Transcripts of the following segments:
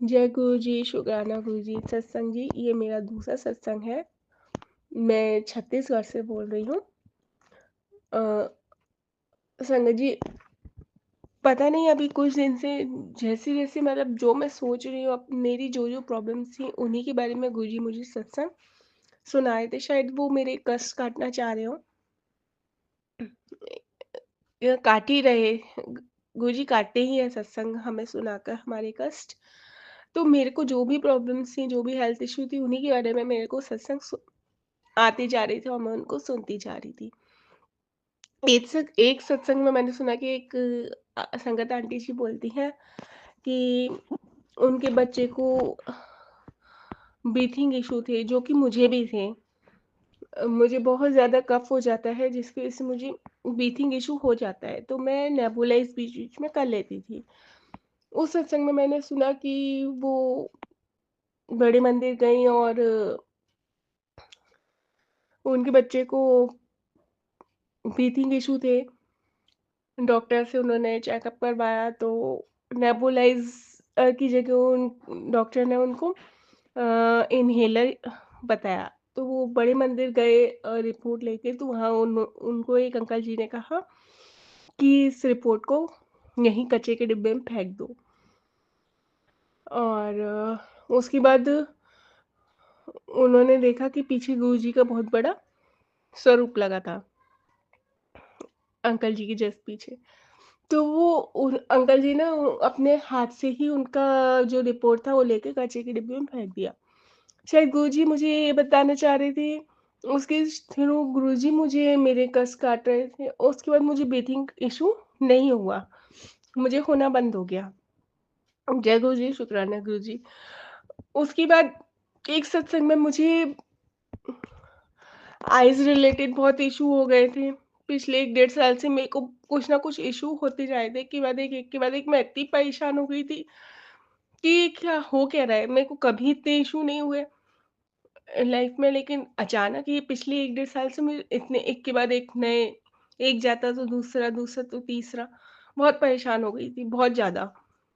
जय गुरु जी, शुक्राना गुरु जी, सत्संग जी, ये मेरा दूसरा सत्संग है। मैं छत्तीसगढ़ से बोल रही हूँ। अ, संगत जी, पता नहीं अभी कुछ दिन से जैसे-जैसे मतलब जो मैं सोच रही हूँ, अब मेरी जो-जो प्रॉब्लम्स थी, उन्हीं के बारे में गुरु जी मुझे सत्संग सुनाए थे। शायद वो मेरे कष्ट काटना चाह रहे हों। काट ही रहे, गुरु जी काटते ही हैं सत्संग हमें सुनाकर हमारे कष्ट। तो मेरे को जो भी प्रॉब्लम्स थी, जो भी हेल्थ इश्यू थी, उन्हीं के बारे में मेरे को सत्संग आते जा रहे थे और मैं उनको सुनती जा रही थी। एक सत्संग में मैंने सुना कि एक संगत आंटी जी बोलती हैं कि उनके बच्चे को ब्रीथिंग इशू थे, जो कि मुझे भी थे। मुझे बहुत ज़्यादा कफ़ हो जाता है, जिसकी वज़ह से मुझे ब्रीथिंग इशू हो जाता है, तो मैं नेबुलाइज़ बीच-बीच में कर लेती थी। उस सत्संग में मैंने सुना कि वो बड़े मंदिर गईं और उनके बच्चे को ब्रीथिंग इशू थे। डॉक्टर से उन्होंने चेकअप करवाया तो नेबुलाइज़ की जगह उन डॉक्टर ने उनको इन्हेलर बताया। तो वो बड़े मंदिर गए रिपोर्ट लेके, तो वहाँ उनको एक अंकल जी ने कहा कि इस रिपोर्ट को यहीं कचरे के डिब्बे में फेंक दो। और उसके बाद उन्होंने देखा कि पीछे गुरुजी का बहुत बड़ा स्वरूप लगा था, अंकल जी के जस्ट पीछे। तो वो उन अंकल जी ना अपने हाथ से ही उनका जो रिपोर्ट था वो लेके कचरे के डिब्बे में फेंक दिया। शायद गुरुजी मुझे ये बताना चाह रहे थे, उसके थ्रू गुरुजी मुझे मेरे कष्ट काट रहे थे। उसके बाद मुझे ब्रीथिंग इश्यू नहीं हुआ, मुझे होना बंद हो गया। जय गुरुजी, शुक्राना गुरुजी। उसके बाद एक सत्संग में मुझे आइज़ रिलेटेड बहुत इश्यू हो गए थे। पिछले 1 डेढ़ साल से मेरे को कुछ ना कुछ इश्यू होते जा रहे थे, एक के बाद एक के बाद एक। मैं इतनी परेशान हो गई थी कि क्या हो क्या रहा है? मेरे को कभी इतने इश्यू नहीं हुए लाइफ में, लेकिन अचानक ये पिछले 1 डेढ़ साल से मेरे इतने एक के बाद एक नए, एक जाता तो दूसरा, दूसरा तो तीसरा। बहुत परेशान हो गई थी, बहुत ज़्यादा।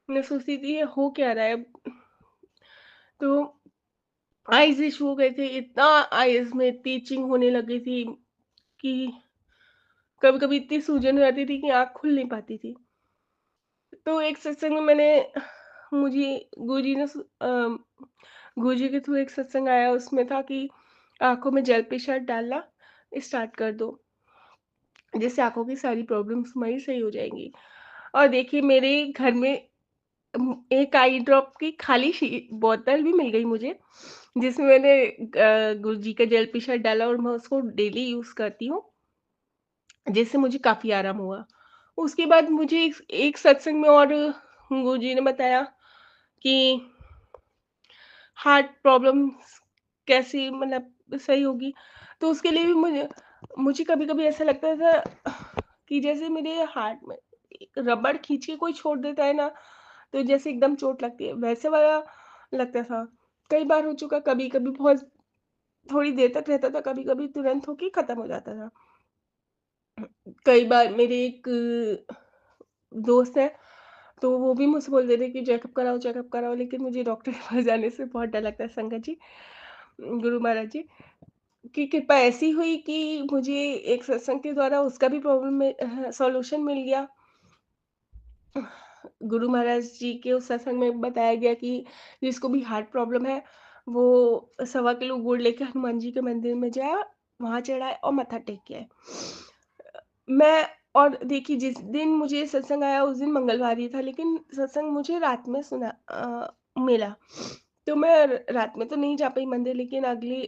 मैं सोचती थी ये हो क्या रहा है? तो आइज़ इश्यू हो गए थे, इतना आइज़ में इतनी इचिंग होने लगी थी कि कभी-कभी इतनी सूजन हो जाती थी कि आँख खुल नहीं पाती थी। तो एक सत्संग में मुझे गुरुजी ने गुरुजी के थ्रू एक सत्संग आया, उसमें था कि आँखों में जल प्रसाद डालना स्टार्ट कर दो, जिससे आँखों की सारी प्रॉब्लम्स तुम्हारी सही हो जाएँगी। और देखिए मेरे घर में एक आई ड्रॉप की खाली बोतल भी मिल गई मुझे, जिसमें मैंने गुरुजी का जल प्रसाद डाला और मैं उसको डेली यूज़ करती हूँ। जिससे मुझे काफ़ी आराम हुआ। उसके बाद मुझे एक एक सत्संग में और गुरुजी ने बताया कि हार्ट प्रॉब्लम्स कैसे मतलब सही होगी। तो उसके लिए भी मुझे कभी-कभी ऐसा लगता था कि जैसे मेरे हार्ट में एक रबड़ खींच के कोई छोड़ देता है ना, तो जैसे एकदम चोट लगती है, वैसे वाला लगता था। कई बार हो चुका, कभी-कभी बहुत थोड़ी देर तक रहता था, कभी-कभी तुरंत होके खत्म हो जाता था। कई बार मेरे एक दोस्त है, तो वो भी मुझसे बोलते थे कि चेकअप कराओ, लेकिन मुझे डॉक्टर के पास जाने से बहुत डर लगता है संगत जी, गुरु महाराज जी, की कृपा ऐसी हुई कि मुझे एक सत्संग के द्वारा उसका भी प्रॉब्लम में सॉल्यूशन मिल गया। गुरु महाराज जी के उस सत्संग में बताया गया कि जिसको भी हार्ट प्रॉब्लम है, वो 1.25 किलो गुड़ लेके हनुमान जी के मंदिर में जाए, वहाँ चढ़ाए और मत्था टेक के आए। मैं और देखिए जिस दिन मुझे सत्संग आया उस दिन मंगलवार ही था, लेकिन सत्संग मुझे रात में मिला। तो मैं रात में तो नहीं जा पाई मंदिर, लेकिन अगले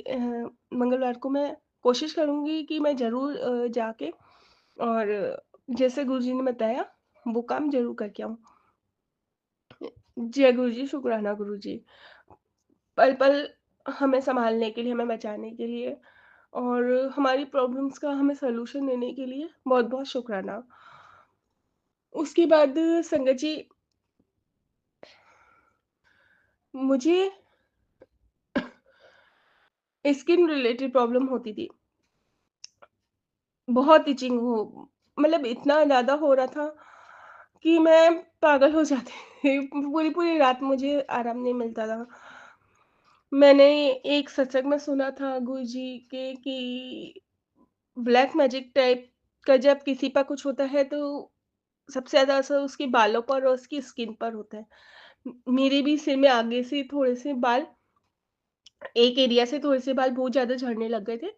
मंगलवार को मैं कोशिश करूँगी कि मैं ज़रूर जाके और जैसे गुरुजी ने बताया वो काम ज़रूर करके आऊँ। जय गुरुजी, शुक्राना गुरुजी। पल-पल हमें सँभालने के लिए, हमें बचाने के लिए और हमारी प्रॉब्लम्स का हमें सॉल्यूशन देने के लिए बहुत-बहुत शुक्राना। उसके बाद संगत जी, मुझे स्किन रिलेटेड प्रॉब्लम होती थी। बहुत इचिंग हो मतलब इतना ज़्यादा हो रहा था कि मैं पागल हो जाते थे। पूरी-पूरी रात मुझे आराम नहीं मिलता था। मैंने एक सत्संग में सुना था गुरुजी के कि ब्लैक मैजिक टाइप का जब किसी पर कुछ होता है तो सबसे ज़्यादा असर उसके बालों पर और उसकी स्किन पर होता है। मेरे भी सिर में आगे से थोड़े से बाल, एक एरिया से थोड़े से बाल बहुत ज़्यादा झड़ने लग गए थे।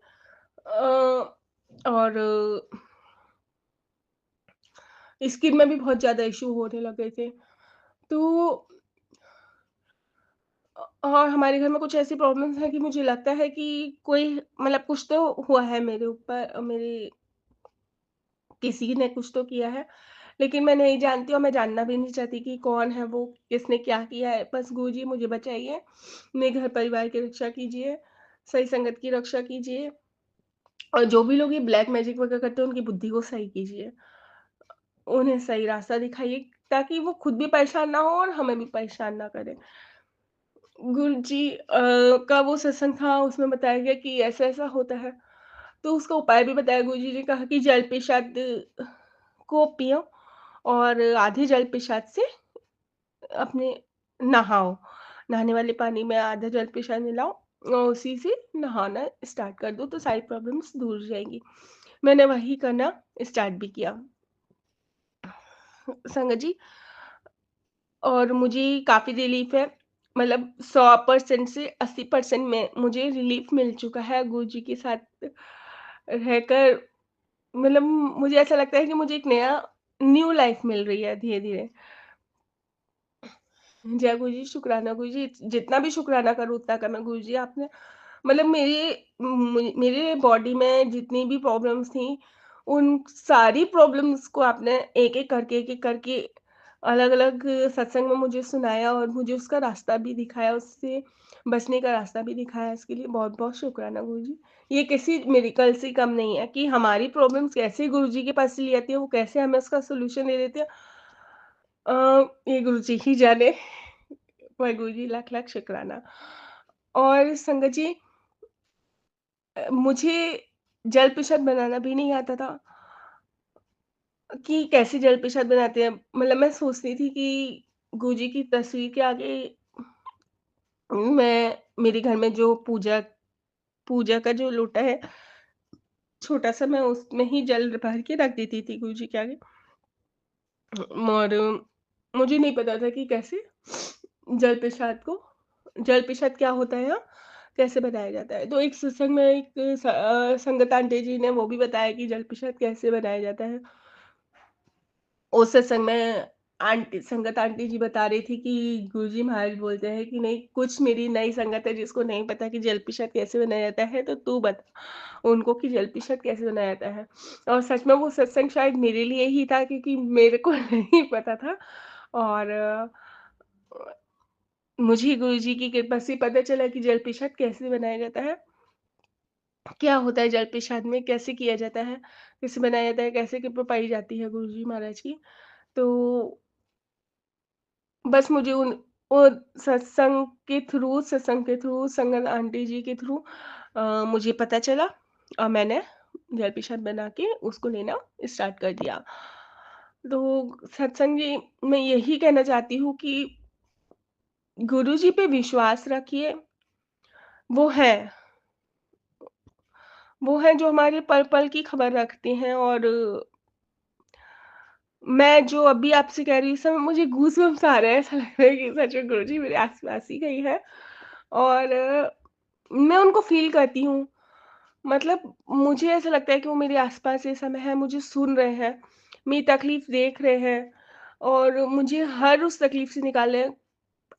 और स्किन में भी बहुत ज़्यादा इश्यू होने लग गए थे। तो और हमारे घर में कुछ ऐसी प्रॉब्लम्स हैं कि मुझे लगता है कि कोई मतलब कुछ तो हुआ है मेरे ऊपर, मेरे किसी ने कुछ तो किया है, लेकिन मैं नहीं जानती और मैं जानना भी नहीं चाहती कि कौन है वो, किसने क्या किया है। बस गुरुजी मुझे बचाइए, मेरे घर परिवार की रक्षा कीजिए, सही संगत की रक्षा कीजिए और जो भी लोग ये ब्लैक मैजिक वगैरह करते हैं, उनकी बुद्धि को सही कीजिए। उन्हें सही रास्ता दिखाइए ताकि वो खुद भी परेशान ना हो और हमें भी परेशान ना करें। गुरुजी का वो सत्संग था, उसमें बताया गया कि ऐसा-ऐसा होता है, तो उसका उपाय भी बताया। गुरुजी ने कहा कि जल प्रसाद को पियो और आधे जल प्रसाद से अपने नहाओ। नहाने वाले पानी में आधा जल प्रसाद मिलाओ और उसी से नहाना स्टार्ट कर दो, तो सारी प्रॉब्लम्स दूर हो जाएँगी। मैंने वही करना स्टार्ट भी किया। संगत जी, और मुझे काफ़ी रिलीफ़ है, मतलब 100% से 80% में मुझे रिलीफ़ मिल चुका है गुरुजी के साथ रहकर। मतलब मुझे ऐसा लगता है कि मुझे एक नया न्यू लाइफ़ मिल रही है धीरे-धीरे। जय गुरु जी, शुक्राना गुरु जी, जितना भी शुक्राना करूँ उतना कम है गुरु जी। आपने मतलब मेरे बॉडी में जितनी भी प्रॉब्लम्स थी, उन सारी प्रॉब्लम्स को आपने एक-एक करके अलग-अलग सत्संग में मुझे सुनाया और मुझे उसका रास्ता भी दिखाया, उससे बचने का रास्ता भी दिखाया। इसके लिए बहुत-बहुत शुक्राना गुरु जी। ये किसी मिरेकल से कम नहीं है कि हमारी प्रॉब्लम्स कैसे गुरु जी के पास चली जाती है, वो कैसे हमें उसका सॉल्यूशन दे देते हैं, अ, ये गुरु जी ही जाने। वाहेगुरु जी, लाख-लाख शुक्राना। और संगत जी, मुझे जल प्रसाद बनाना भी नहीं आता था कि कैसे जल प्रसाद बनाते हैं। मतलब मैं सोचती थी कि गुरुजी की तस्वीर के आगे मैं मेरे घर में जो पूजा पूजा का जो लोटा है, छोटा-सा, मैं उसमें ही जल भर के रख देती थी गुरुजी के आगे। और मुझे नहीं पता था कि कैसे जल प्रसाद को जल प्रसाद क्या होता है, कैसे बनाया जाता है। तो एक सत्संग में एक संगत आंटी जी ने वो भी बताया कि जल प्रसाद कैसे बनाया जाता है। उस सत्संग में संगत आंटी जी बता रही थी कि गुरुजी महाराज बोलते हैं कि नहीं, कुछ मेरी नई संगत है जिसको नहीं पता कि जल प्रसाद कैसे बनाया जाता है, तो तू बता उनको कि जल प्रसाद कैसे बनाया जाता है। और सच में वो सत्संग शायद मेरे लिए ही था क्योंकि मेरे को नहीं पता था। और मुझे गुरुजी की कृपा से पता चला कि जल प्रसाद कैसे बनाया जाता है, क्या होता है जल प्रसाद में, कैसे किया जाता है, कैसे बनाया जाता है, कैसे कृपा पाई जाती है गुरुजी महाराज की। तो बस मुझे उन वो सत्संग के थ्रू, संगत आंटी जी के थ्रू मुझे पता चला और मैंने जल प्रसाद बना के उसको लेना स्टार्ट कर दिया। तो सत्संग जी, मैं यही कहना चाहती हूँ कि गुरुजी पे विश्वास रखिए, वो हैं, वो हैं जो हमारे पल-पल की खबर रखते हैं। और मैं जो अभी आपसे कह रही हूँ, इस समय मुझे गूज़बम्प्स आ रहे हैं, ऐसा लग रहा है कि सच में गुरुजी मेरे आस-पास ही कहीं है। और मैं उनको फ़ील करती हूँ। मतलब मुझे ऐसा लगता है कि वो मेरे आस-पास इस समय है, मुझे सुन रहे हैं, मेरी तकलीफ़ देख रहे हैं और मुझे हर उस तकलीफ़ से निकाल रहे हैं।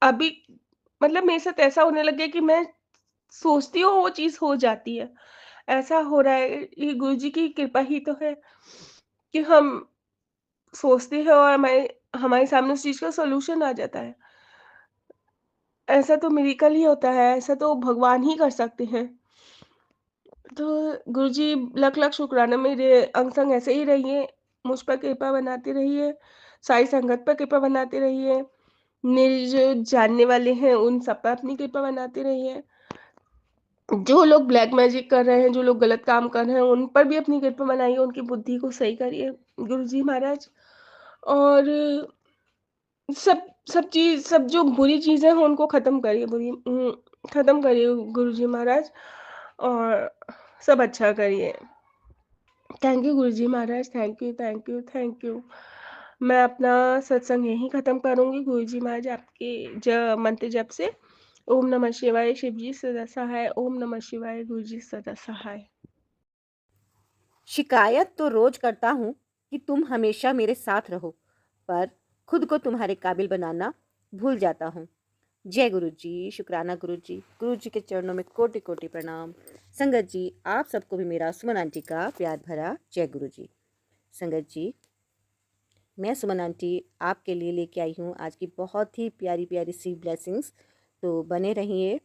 अभी मतलब मेरे साथ ऐसा होने लग गया कि मैं सोचती हूँ, वो चीज़ हो जाती है। ऐसा हो रहा है, ये गुरुजी की कृपा ही तो है कि हम सोचते हैं और हमारे हमारे सामने उस चीज़ का सॉल्यूशन आ जाता है। ऐसा तो मिरेकल ही होता है, ऐसा तो भगवान ही कर सकते हैं। तो गुरुजी, लख-लख शुक्राना, मेरे अंग-संग ऐसे ही रहिए, मुझ पर कृपा बनाते रहिए, सारी संगत पर कृपा बनाते रहिए, मेरे जो जानने वाले हैं उन सब पर अपनी कृपा बनाते रहिए। जो लोग ब्लैक मैजिक कर रहे हैं, जो लोग गलत काम कर रहे हैं, उन पर भी अपनी कृपा बनाइए, उनकी बुद्धि को सही करिए, गुरुजी महाराज। और सब सब जो बुरी चीज़ें हैं उनको ख़त्म करिए, ख़त्म करिए गुरुजी महाराज, और सब अच्छा करिए। Thank you Guruji Maharaj, thank you, thank you, thank you. मैं अपना सत्संग यहीं ख़त्म करूँगी गुरुजी महाराज आपके मंत्र जप से। ओम नमः शिवाय, शिव जी सदा सहाय। ओम नमः शिवाय, गुरुजी सदा सहाय। शिकायत तो रोज करता हूँ कि तुम हमेशा मेरे साथ रहो, पर खुद को तुम्हारे काबिल बनाना भूल जाता हूँ। जय गुरु जी, शुक्राना गुरु जी। गुरु जी के चरणों में कोटि कोटि प्रणाम। संगत जी, आप सबको भी मेरा सुमन आंटी का प्यार भरा जय गुरु जी। संगत जी, मैं सुमन आंटी आपके लिए लेके आई हूँ आज की बहुत ही प्यारी प्यारी सी ब्लेसिंग्स। तो बने रहिए,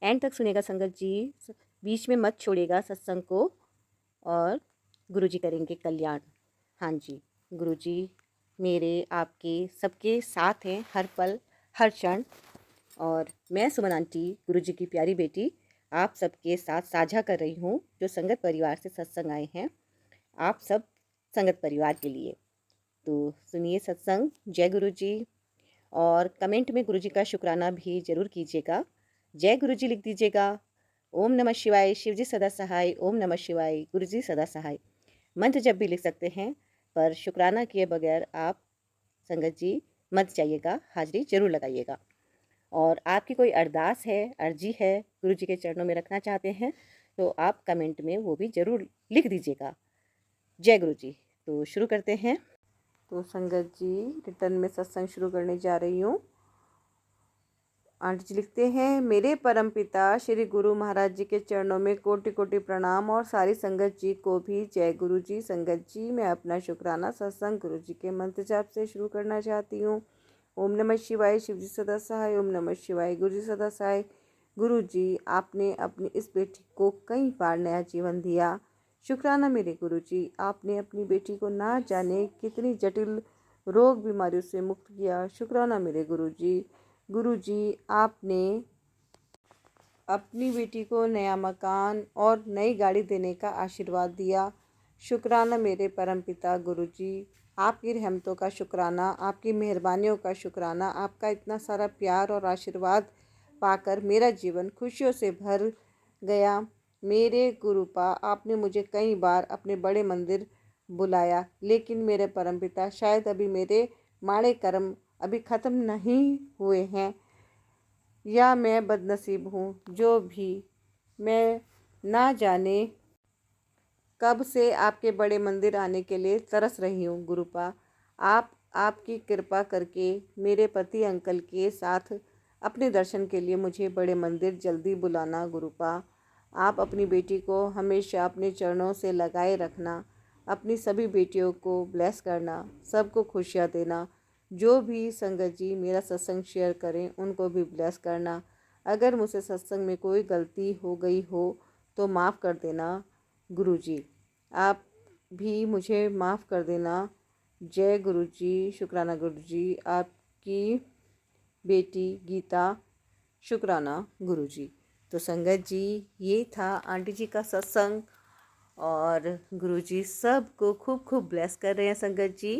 एंड तक सुनेगा संगत जी, बीच में मत छोड़िएगा सत्संग को, और गुरुजी करेंगे कल्याण। हाँ जी, गुरुजी मेरे आपके सबके साथ हैं हर पल हर क्षण। और मैं सुमन आंटी, गुरुजी की प्यारी बेटी, आप सबके साथ साझा कर रही हूँ जो संगत परिवार से सत्संग आए हैं, आप सब संगत परिवार के लिए। तो सुनिए सत्संग। जय गुरुजी। और कमेंट में गुरुजी का शुक्राना भी ज़रूर कीजिएगा। जय गुरुजी लिख दीजिएगा। ओम नमः शिवाय, शिवजी सदा सहाय। ओम नमः शिवाय, गुरुजी सदा सहाय। मंत्र जब भी लिख सकते हैं, पर शुक्राना किए बगैर आप संगत जी मत जाइएगा, हाजिरी जरूर लगाइएगा। और आपकी कोई अरदास है, अर्जी है, गुरु जी के चरणों में रखना चाहते हैं, तो आप कमेंट में वो भी ज़रूर लिख दीजिएगा। जय गुरु जी। तो शुरू करते हैं। तो संगत जी, रिटर्न में सत्संग शुरू करने जा रही हूँ। आंटी जी लिखते हैं, मेरे परम पिता श्री गुरु महाराज जी के चरणों में कोटि कोटि प्रणाम, और सारी संगत जी को भी जय गुरु जी। संगत जी, मैं अपना शुक्राना सत्संग गुरु जी के मंत्र जाप से शुरू करना चाहती हूँ। ओम नमः शिवाय, शिव जी सदा सहाय। ओम नमः शिवाय, गुरु जी सदा सहाय। गुरु जी, आपने अपनी इस बेटी को कई बार नया जीवन दिया। शुक्राना मेरे गुरु जी, आपने अपनी बेटी को ना जाने कितनी जटिल रोग बीमारियों से मुक्त किया। शुक्राना मेरे गुरु जी। गुरु जी, आपने अपनी बेटी को नया मकान और नई गाड़ी देने का आशीर्वाद दिया। शुक्राना मेरे परमपिता गुरु जी। आपकी रहमतों का शुक्राना, आपकी मेहरबानियों का शुक्राना। आपका इतना सारा प्यार और आशीर्वाद पाकर मेरा जीवन खुशियों से भर गया। मेरे गुरुपा, आपने मुझे कई बार अपने बड़े मंदिर बुलाया, लेकिन मेरे परमपिता शायद अभी मेरे माड़े कर्म अभी ख़त्म नहीं हुए हैं, या मैं बदनसीब हूँ। जो भी, मैं ना जाने कब से आपके बड़े मंदिर आने के लिए तरस रही हूँ। गुरुपा, आप आपकी कृपा करके मेरे पति अंकल के साथ अपने दर्शन के लिए मुझे बड़े मंदिर जल्दी बुलाना। गुरुपा, आप अपनी बेटी को हमेशा अपने चरणों से लगाए रखना। अपनी सभी बेटियों को ब्लेस करना, सबको खुशियाँ देना। जो भी संगत जी मेरा सत्संग शेयर करें उनको भी ब्लेस करना। अगर मुझसे सत्संग में कोई गलती हो गई हो तो माफ़ कर देना गुरु जी। आप भी मुझे माफ़ कर देना। जय गुरु जी। शुक्राना गुरु जी। आपकी बेटी गीता। शुक्राना गुरु जी। तो संगत जी, ये था आंटी जी का सत्संग, और गुरु जी सबको खूब खूब ब्लेस कर रहे हैं। संगत जी,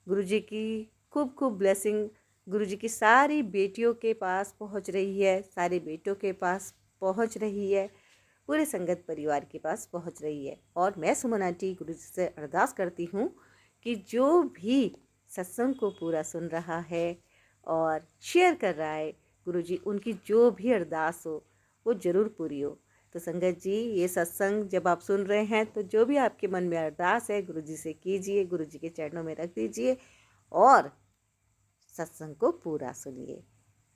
गुरु जी की खूब खूब ब्लेसिंग गुरु जी की सारी बेटियों के पास पहुंच रही है, सारे बेटों के पास पहुंच रही है, पूरे संगत परिवार के पास पहुंच रही है। और मैं सुमन आंटी गुरु जी से अरदास करती हूँ कि जो भी सत्संग को पूरा सुन रहा है और शेयर कर रहा है, गुरु जी उनकी जो भी अरदास हो वो ज़रूर पूरी हो। तो संगत जी, ये सत्संग जब आप सुन रहे हैं तो जो भी आपके मन में अरदास है गुरु जी से कीजिए, गुरु जी के चरणों में रख दीजिए, और सत्संग को पूरा सुनिए।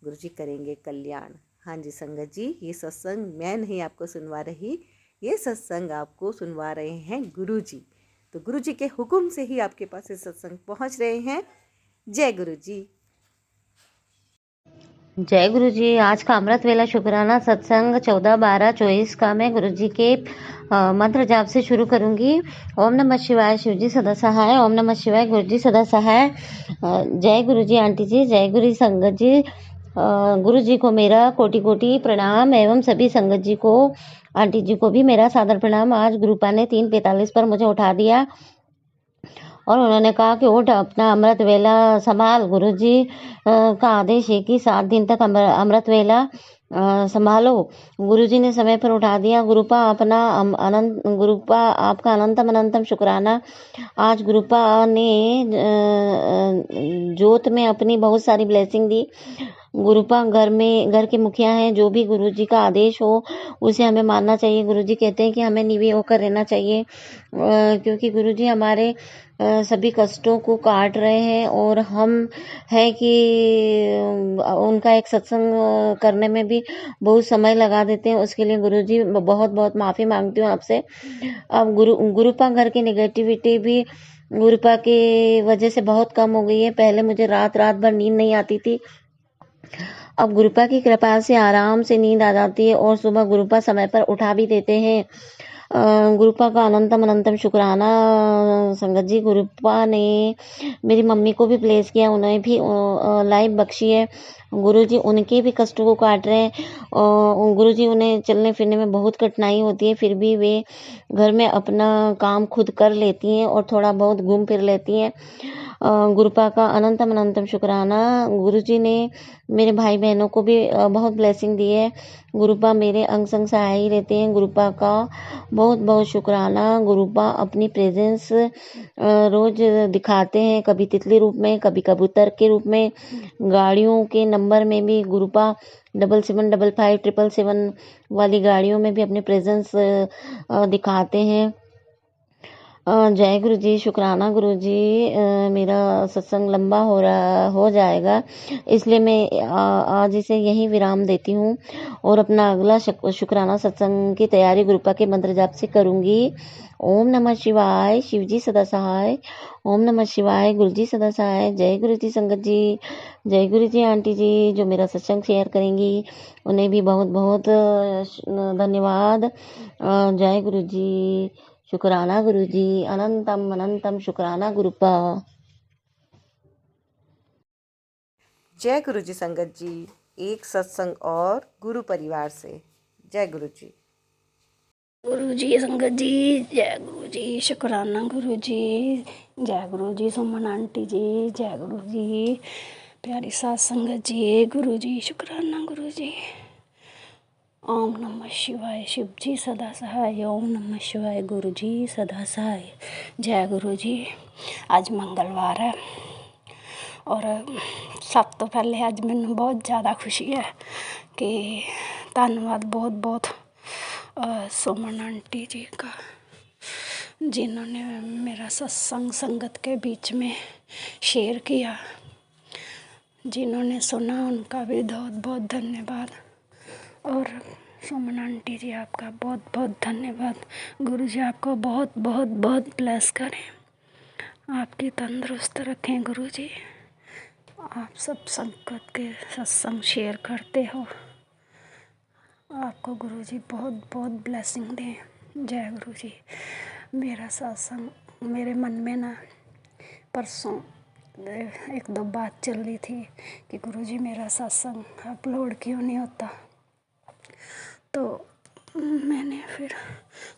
गुरु जी करेंगे कल्याण। हाँ जी संगत जी, ये सत्संग मैं नहीं आपको सुनवा रही, ये सत्संग आपको सुनवा रहे हैं गुरु जी। तो गुरु जी के हुक्म से ही आपके पास ये सत्संग पहुंच रहे हैं। जय गुरु जी। जय गुरु जी। आज का अमृत वेला शुक्राना सत्संग 14/12/24 का मैं गुरु जी के मंत्र जाप से शुरू करूंगी। ओम नमः शिवाय, शिव जी सदा सहाय। ओम नमः शिवाय, गुरु जी सदा सहाय। जय गुरु जी आंटी जी, जय गुरु संगत जी। गुरु जी को मेरा कोटि कोटि प्रणाम, एवं सभी संगत जी को, आंटी जी को भी मेरा सादर प्रणाम। आज गुरुपा ने 3:45 पर मुझे उठा दिया, और उन्होंने कहा कि उठ अपना अमृत वेला संभाल। गुरुजी का आदेश है कि 7 दिन तक अमृत वेला संभालो। गुरुजी ने समय पर उठा दिया। गुरुपा अपना अनंत गुरुपा आपका अनंतम अनंतम शुक्राना। आज गुरुपा ने जोत में अपनी बहुत सारी ब्लेसिंग दी। गुरुपा घर के मुखिया हैं। जो भी गुरुजी का आदेश हो उसे हमें मानना चाहिए। गुरुजी कहते हैं कि हमें नीवे होकर रहना चाहिए, क्योंकि गुरुजी हमारे सभी कष्टों को काट रहे हैं और हम है कि उनका एक सत्संग करने में भी बहुत समय लगा देते हैं। उसके लिए गुरुजी बहुत बहुत माफ़ी मांगती हूँ आपसे। अब गुरुपा घर की नेगेटिविटी भी गुरुपा की वजह से बहुत कम हो गई है। पहले मुझे रात भर नींद नहीं आती थी। अब गुरुपा की कृपा से आराम से नींद आ जाती है और सुबह गुरुपा समय पर उठा भी देते हैं। गुरुपा का अनंतम अनंतम शुक्राना संगत जी। गुरुपा ने मेरी मम्मी को भी प्लेस किया, उन्हें भी लाइफ बख्शी है। गुरुजी उनके भी कष्टों को काट रहे हैं। गुरुजी उन्हें चलने फिरने में बहुत कठिनाई होती है, फिर भी वे घर में अपना काम खुद कर लेती हैं और थोड़ा बहुत घूम फिर लेती हैं। गुरुपा का अनंतम अनंतम शुक्राना। गुरुजी ने मेरे भाई बहनों को भी बहुत ब्लेसिंग दी है। गुरुपा मेरे अंग संग सहाय ही रहते हैं। गुरुपा का बहुत बहुत शुक्राना। गुरुपा अपनी प्रेजेंस रोज दिखाते हैं, कभी तितली रूप में, कभी कबूतर के रूप में। गाड़ियों के नंबर में भी गुरुपा 7755 777 वाली गाड़ियों में भी अपने प्रेजेंस दिखाते हैं। जय गुरु जी। शुक्राना गुरु जी। मेरा सत्संग लंबा हो जाएगा, इसलिए मैं आज इसे यहीं विराम देती हूँ और अपना अगला शुक्राना सत्संग की तैयारी गुरुपा के मंत्र जाप से करूँगी। ओम नमः शिवाय। शिव जी सदा सहाय। ओम नमः शिवाय। गुरु जी सदा सहाय। जय गुरु जी संगत जी। जय गुरु जी आंटी जी जो मेरा सत्संग शेयर करेंगी, उन्हें भी बहुत बहुत धन्यवाद। जय गुरु जी। शुक्राना गुरु जी। अनंतम अनंतम शुक्राना गुरुपा। जय गुरु जी संगत जी। एक सत्संग और गुरु परिवार से। जय गुरु जी। गुरु जी संगत जी। जय गुरु जी। शुक्राना गुरु जी। जय गुरु जी सुमन आंटी जी। जय गुरु जी प्यारी सात संगत जी। गुरु जी शुक्राना गुरु जी। ओम नमः शिवाय। शिव जी सदा सहाय। ओम नमः शिवाय। गुरु जी सदा सहाय। जय गुरु जी। आज मंगलवार है और सब तो पहले आज मैंने बहुत ज़्यादा खुशी है कि धन्यवाद बहुत बहुत सुमन आंटी जी का, जिन्होंने मेरा सत्संग संगत के बीच में शेयर किया। जिन्होंने सुना उनका भी बहुत बहुत धन्यवाद। और सुमन आंटी जी आपका बहुत बहुत धन्यवाद। गुरु जी आपको बहुत बहुत बहुत ब्लेस करें, आपकी तंदुरुस्त रखें गुरु जी। आप सब संगत के सत्संग शेयर करते हो, आपको गुरु जी बहुत बहुत ब्लेसिंग दें। जय गुरु जी। मेरा सत्संग मेरे मन में ना परसों एक दो बात चल रही थी कि गुरु जी मेरा सत्संग अपलोड क्यों नहीं होता। तो मैंने फिर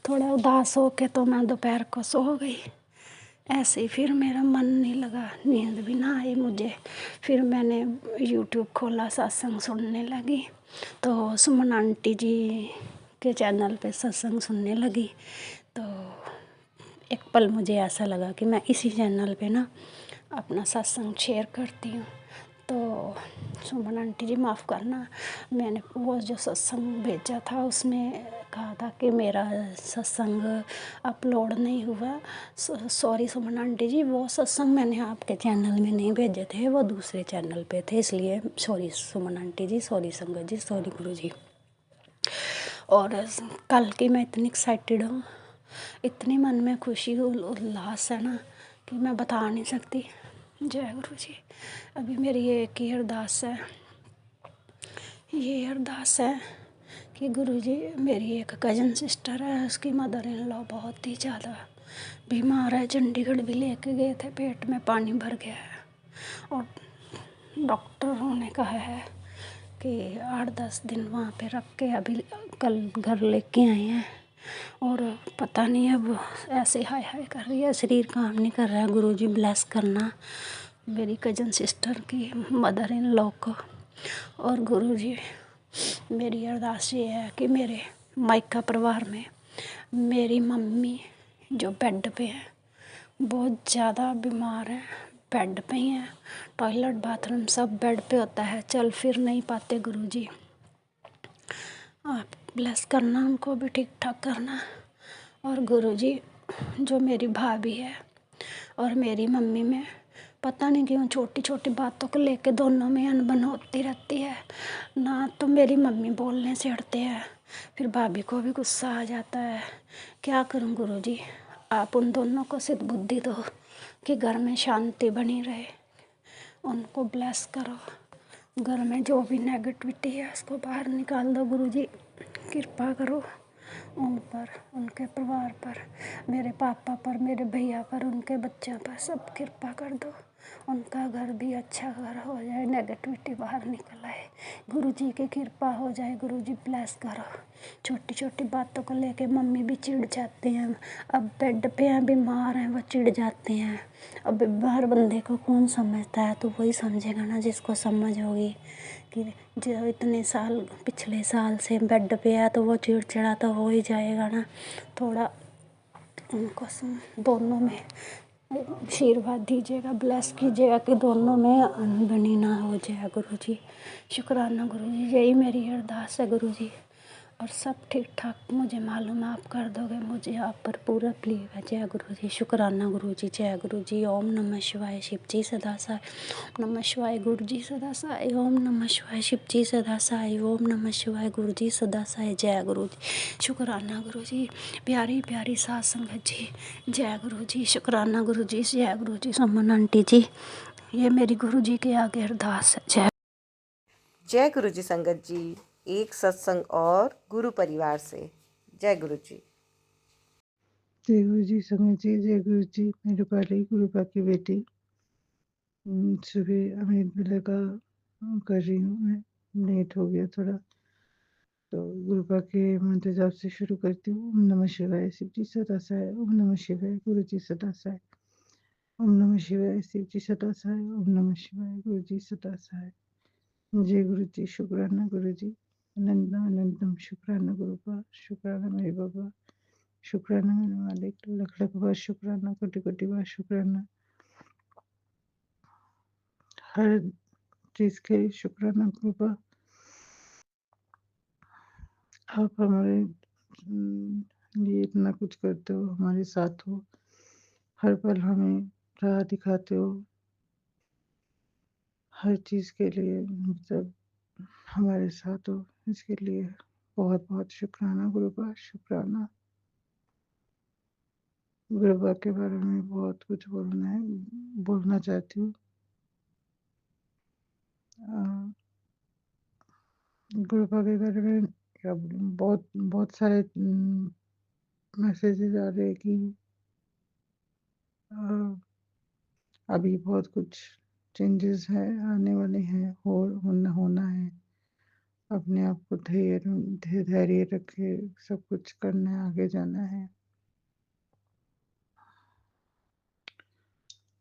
थोड़ा उदास हो के तो मैं दोपहर को सो गई। ऐसे ही फिर मेरा मन नहीं लगा, नींद भी ना आई मुझे। फिर मैंने यूट्यूब खोला, सत्संग सुनने लगी तो सुमन आंटी जी के चैनल पे सत्संग सुनने लगी। तो एक पल मुझे ऐसा लगा कि मैं इसी चैनल पे ना अपना सत्संग शेयर करती हूँ। तो सुमन आंटी जी माफ़ करना, मैंने वो जो सत्संग भेजा था उसमें कहा था कि मेरा सत्संग अपलोड नहीं हुआ। सॉरी सुमन आंटी जी, वो सत्संग मैंने आपके चैनल में नहीं भेजे थे, वो दूसरे चैनल पे थे, इसलिए सॉरी सुमन आंटी जी, सॉरी संगत जी, सॉरी गुरु जी। और कल की मैं इतनी एक्साइटेड हूँ, इतनी मन में खुशी उल्लास है ना कि मैं बता नहीं सकती। जय गुरु जी। अभी मेरी एक ही अरदास है, ये अरदास है कि गुरु जी, मेरी एक कज़न सिस्टर है, उसकी मदर इन लॉ बहुत ही ज़्यादा बीमार है। चंडीगढ़ भी लेके गए थे, पेट में पानी भर गया है और डॉक्टरों ने कहा है कि 8-10 दिन वहाँ पे रख के अभी कल घर लेके आए हैं। और पता नहीं अब ऐसे हाय हाय कर रही है, शरीर काम नहीं कर रहा है। गुरुजी ब्लेस करना मेरी कज़न सिस्टर की मदर इन लॉ को। और गुरुजी मेरी अरदास ये है कि मेरे मायका परिवार में मेरी मम्मी जो बेड पे है, बहुत ज़्यादा बीमार है, बेड पे ही है, टॉयलेट बाथरूम सब बेड पे होता है, चल फिर नहीं पाते। गुरुजी आप ब्लेस करना, उनको भी ठीक ठाक करना। और गुरुजी जो मेरी भाभी है और मेरी मम्मी में पता नहीं क्यों छोटी छोटी बातों को लेके दोनों में अनबन होती रहती है। ना तो मेरी मम्मी बोलने से हटते हैं, फिर भाभी को भी गुस्सा आ जाता है। क्या करूं गुरुजी, आप उन दोनों को सिद्ध बुद्धि दो कि घर में शांति बनी रहे, उनको ब्लेस करो, घर में जो भी नेगेटिविटी है उसको बाहर निकाल दो। गुरुजी कृपा करो उन पर, उनके परिवार पर, मेरे पापा पर, मेरे भैया पर, उनके बच्चों पर, सब कृपा कर दो। उनका घर भी अच्छा घर हो जाए, नेगेटिविटी बाहर निकल आए, गुरुजी की कृपा हो जाए। गुरुजी ब्लेस करो। छोटी छोटी बातों को लेके मम्मी भी चिढ़ जाते हैं, अब बेड पे हैं, बीमार हैं, वो चिढ़ जाते हैं। अब बीमार बंदे को कौन समझता है, तो वही समझेगा ना जिसको समझ होगी कि जो इतने साल पिछले साल से बेड पे है, तो वो चिड़चिड़ा तो हो ही जाएगा ना। थोड़ा उनको दोनों में आशीर्वाद दीजिएगा, ब्लेस कीजिएगा कि दोनों में अनबनी ना हो जाए। गुरुजी शुक्राना गुरुजी, यही मेरी अरदास है गुरुजी। और सब ठीक ठाक मुझे मालूम है आप कर दोगे, मुझे आप पर पूरा बिलीव है। जय गुरुजी, शुक्राना गुरुजी, जय गुरुजी। ओम नमः शिवाय, शिव जी सदा साई। ओम नमः शिवाय, गुरुजी सदा साई। ओम नमः शिवाय, शिव जी सदा साई। ओम नमः शिवाय, गुरुजी सदा साई। जय गुरुजी, शुक्राना गुरुजी। प्यारी प्यारी सात संगत जी, जय गुरुजी, शुक्राना गुरुजी, जय गुरुजी। सुमन आंटी जी, ये मेरी गुरुजी के आगे अरदास है। जय जय गुरु जी संगत जी, एक सत्संग और गुरु परिवार से। जय गुरु जी। जय गुरु जी संगत जी, जय गुरु जी। मैं रूपाली गुरुपा की बेटी सुबह अमृत वेला का कर रही हूँ। मैं लेट हो गया थोड़ा, तो गुरुपा के मंत्र जाप से शुरू करती हूँ। ओम नमः शिवाय, शिव जी सदा साई। ओम नमः शिवाय, गुरु जी सदा साई। ओम नमः शिवाय, शिव जी सदा साई। ओम नमः शिवाय, गुरु जी सदा साई। जय गुरु जी, शुक्राना गुरु जी। अनंतम अनंतम शुक्राना गुरुपा, शुक्राना मेरे बाबा, शुक्राना मेरे मालिक, लख लख बार शुक्राना, कोटि कोटि बार शुक्राना, हर चीज के लिए शुक्राना गुरुपा। आप हमारे लिए इतना कुछ करते हो, हमारे साथ हो, हर पल हमें राह दिखाते हो, हर चीज के लिए मतलब हमारे साथ हो, इसके लिए बहुत बहुत शुक्राना गुरुपा, शुक्राना। गुरुपा के बारे में बहुत कुछ बोलना चाहती हूँ। गुरुपा के बारे में क्या बोलूं, बहुत बहुत सारे मैसेजेस आ रहे हैं कि अभी बहुत कुछ चेंजेस है, आने वाले हैं, होना है। अपने आप को धैर्य धैर्य रखे, सब कुछ करना है, आगे जाना है।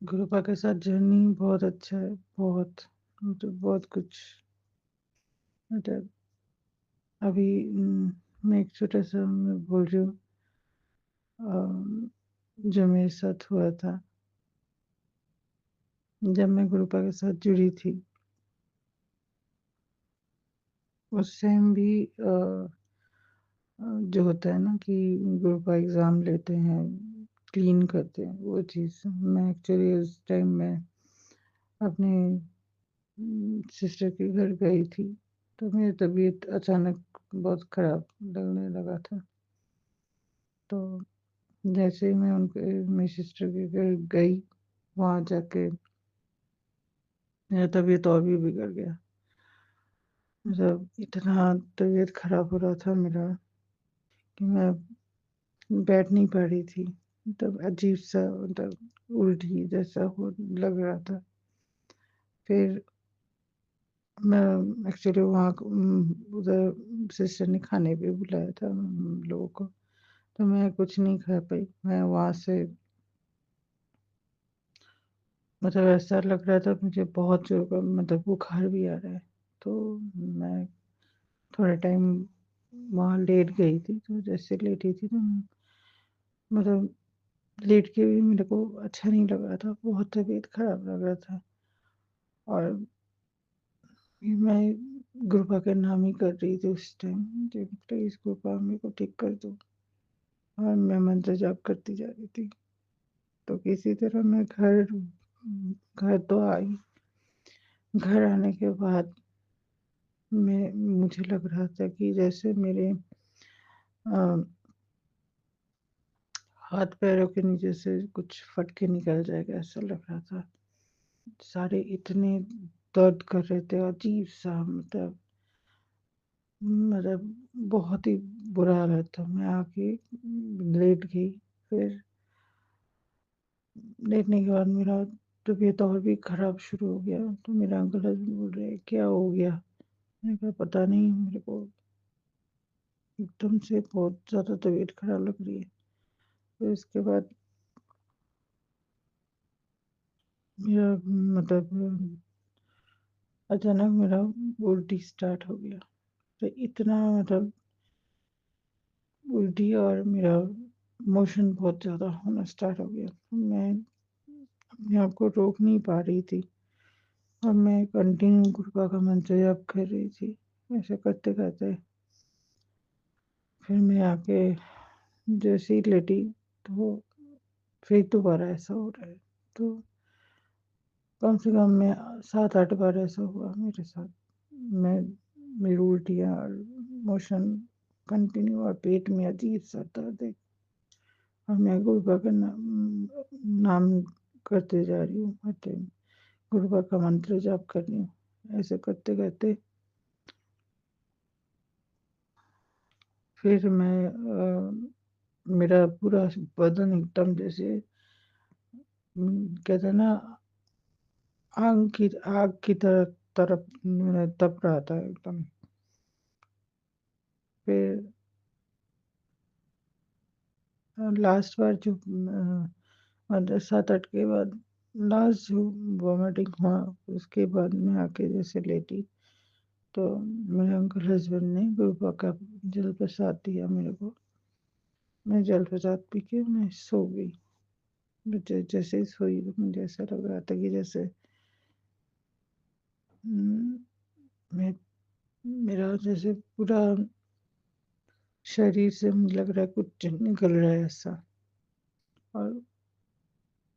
गुरुपा के साथ जर्नी बहुत अच्छा है, बहुत मतलब बहुत कुछ मतलब अभी मैं एक छोटा सा मैं बोल रही हूँ जो मेरे साथ हुआ था जब मैं गुरुपा के साथ जुड़ी थी। उस टाइम भी जो होता है ना कि गुरुपा एग्ज़ाम लेते हैं, क्लीन करते हैं, वो चीज़ मैं एक्चुअली उस टाइम में अपने सिस्टर के घर गई थी, तो मेरी तबीयत अचानक बहुत ख़राब लगने लगा था। तो जैसे ही मैं मेरी सिस्टर के घर गई, वहाँ जाके मेरा तबीयत और भी बिगड़ गया। मतलब इतना तबीयत ख़राब हो रहा था मेरा कि मैं बैठ नहीं पा रही थी, मतलब अजीब-सा मतलब उल्टी जैसा हो लग रहा था। फिर मैं एक्चुअली वहाँ उधर सिस्टर ने खाने पे बुलाया था हम लोगों को, तो मैं कुछ नहीं खा पाई। मैं वहाँ से मतलब ऐसा लग रहा था मुझे बहुत ज़ोर का मतलब बुखार भी आ रहा है। तो मैं थोड़ा टाइम वहाँ लेट गई थी, तो जैसे लेटी थी तो मतलब लेट के भी मेरे को अच्छा नहीं लग रहा था, बहुत तबीयत खराब लग रहा था। और मैं गुरबा का नाम ही कर रही थी उस टाइम, कि प्लीज़ गुरबा मेरे को ठीक कर दो। और मैं मंत्र जाप करती जा रही थी। तो किसी तरह मैं घर तो आई। घर आने के बाद मुझे लग रहा था कि जैसे मेरे हाथ पैरों के नीचे से कुछ फट के निकल जाएगा, ऐसा लग रहा था। सारे इतने दर्द कर रहे थे, अजीब सा मतलब बहुत ही बुरा हालत था। मैं आके लेट गई। फिर लेटने के बाद मेरा तबीयत और भी खराब शुरू हो गया। तो मेरा अंकल हस्बैंड बोल रहे क्या हो गया? मैंने कहा पता नहीं, मेरे को एकदम से बहुत ज़्यादा तबीयत खराब लग रही है। फिर इसके बाद मेरा मतलब अचानक मेरा उल्टी स्टार्ट हो गया। तो इतना मतलब उल्टी और मेरा मोशन बहुत ज़्यादा होना स्टार्ट हो गया। तो मैं अपने आप को रोक नहीं पा रही थी और मैं कंटिन्यू गुरबा का मंत्र जाप कर रही थी। ऐसे करते करते फिर मैं आके जैसे ही लेटी तो फिर दोबारा ऐसा हो रहा है। तो कम से कम मैं 7-8 बार ऐसा हुआ मेरे साथ। मैं मेरी उल्टियाँ और मोशन कंटिन्यू और पेट में अजीब सा दर्द है। और मैं गुरबा का नाम करते जा रही हूँ, हर टाइम गुरबा का मंत्र जाप कर रही हूँ। ऐसे करते करते फिर मेरा पूरा बदन एकदम जैसे कहते हैं ना आग की तरफ मेरा तप रहा था एकदम। फिर लास्ट बार जो मतलब 7-8 के बाद लास्ट जो वॉमिटिंग हुआ, उसके बाद मैं आके जैसे लेटी तो मेरे अंकल हस्बैंड ने गुरबा का जल प्रसाद दिया मेरे को। मैं जल प्रसाद पी के मैं सो गई। जैसे ही सोई तो मुझे ऐसा लग रहा था कि जैसे हम्म, मैं मेरा जैसे पूरा शरीर से मुझे लग रहा है कुछ निकल रहा है ऐसा। और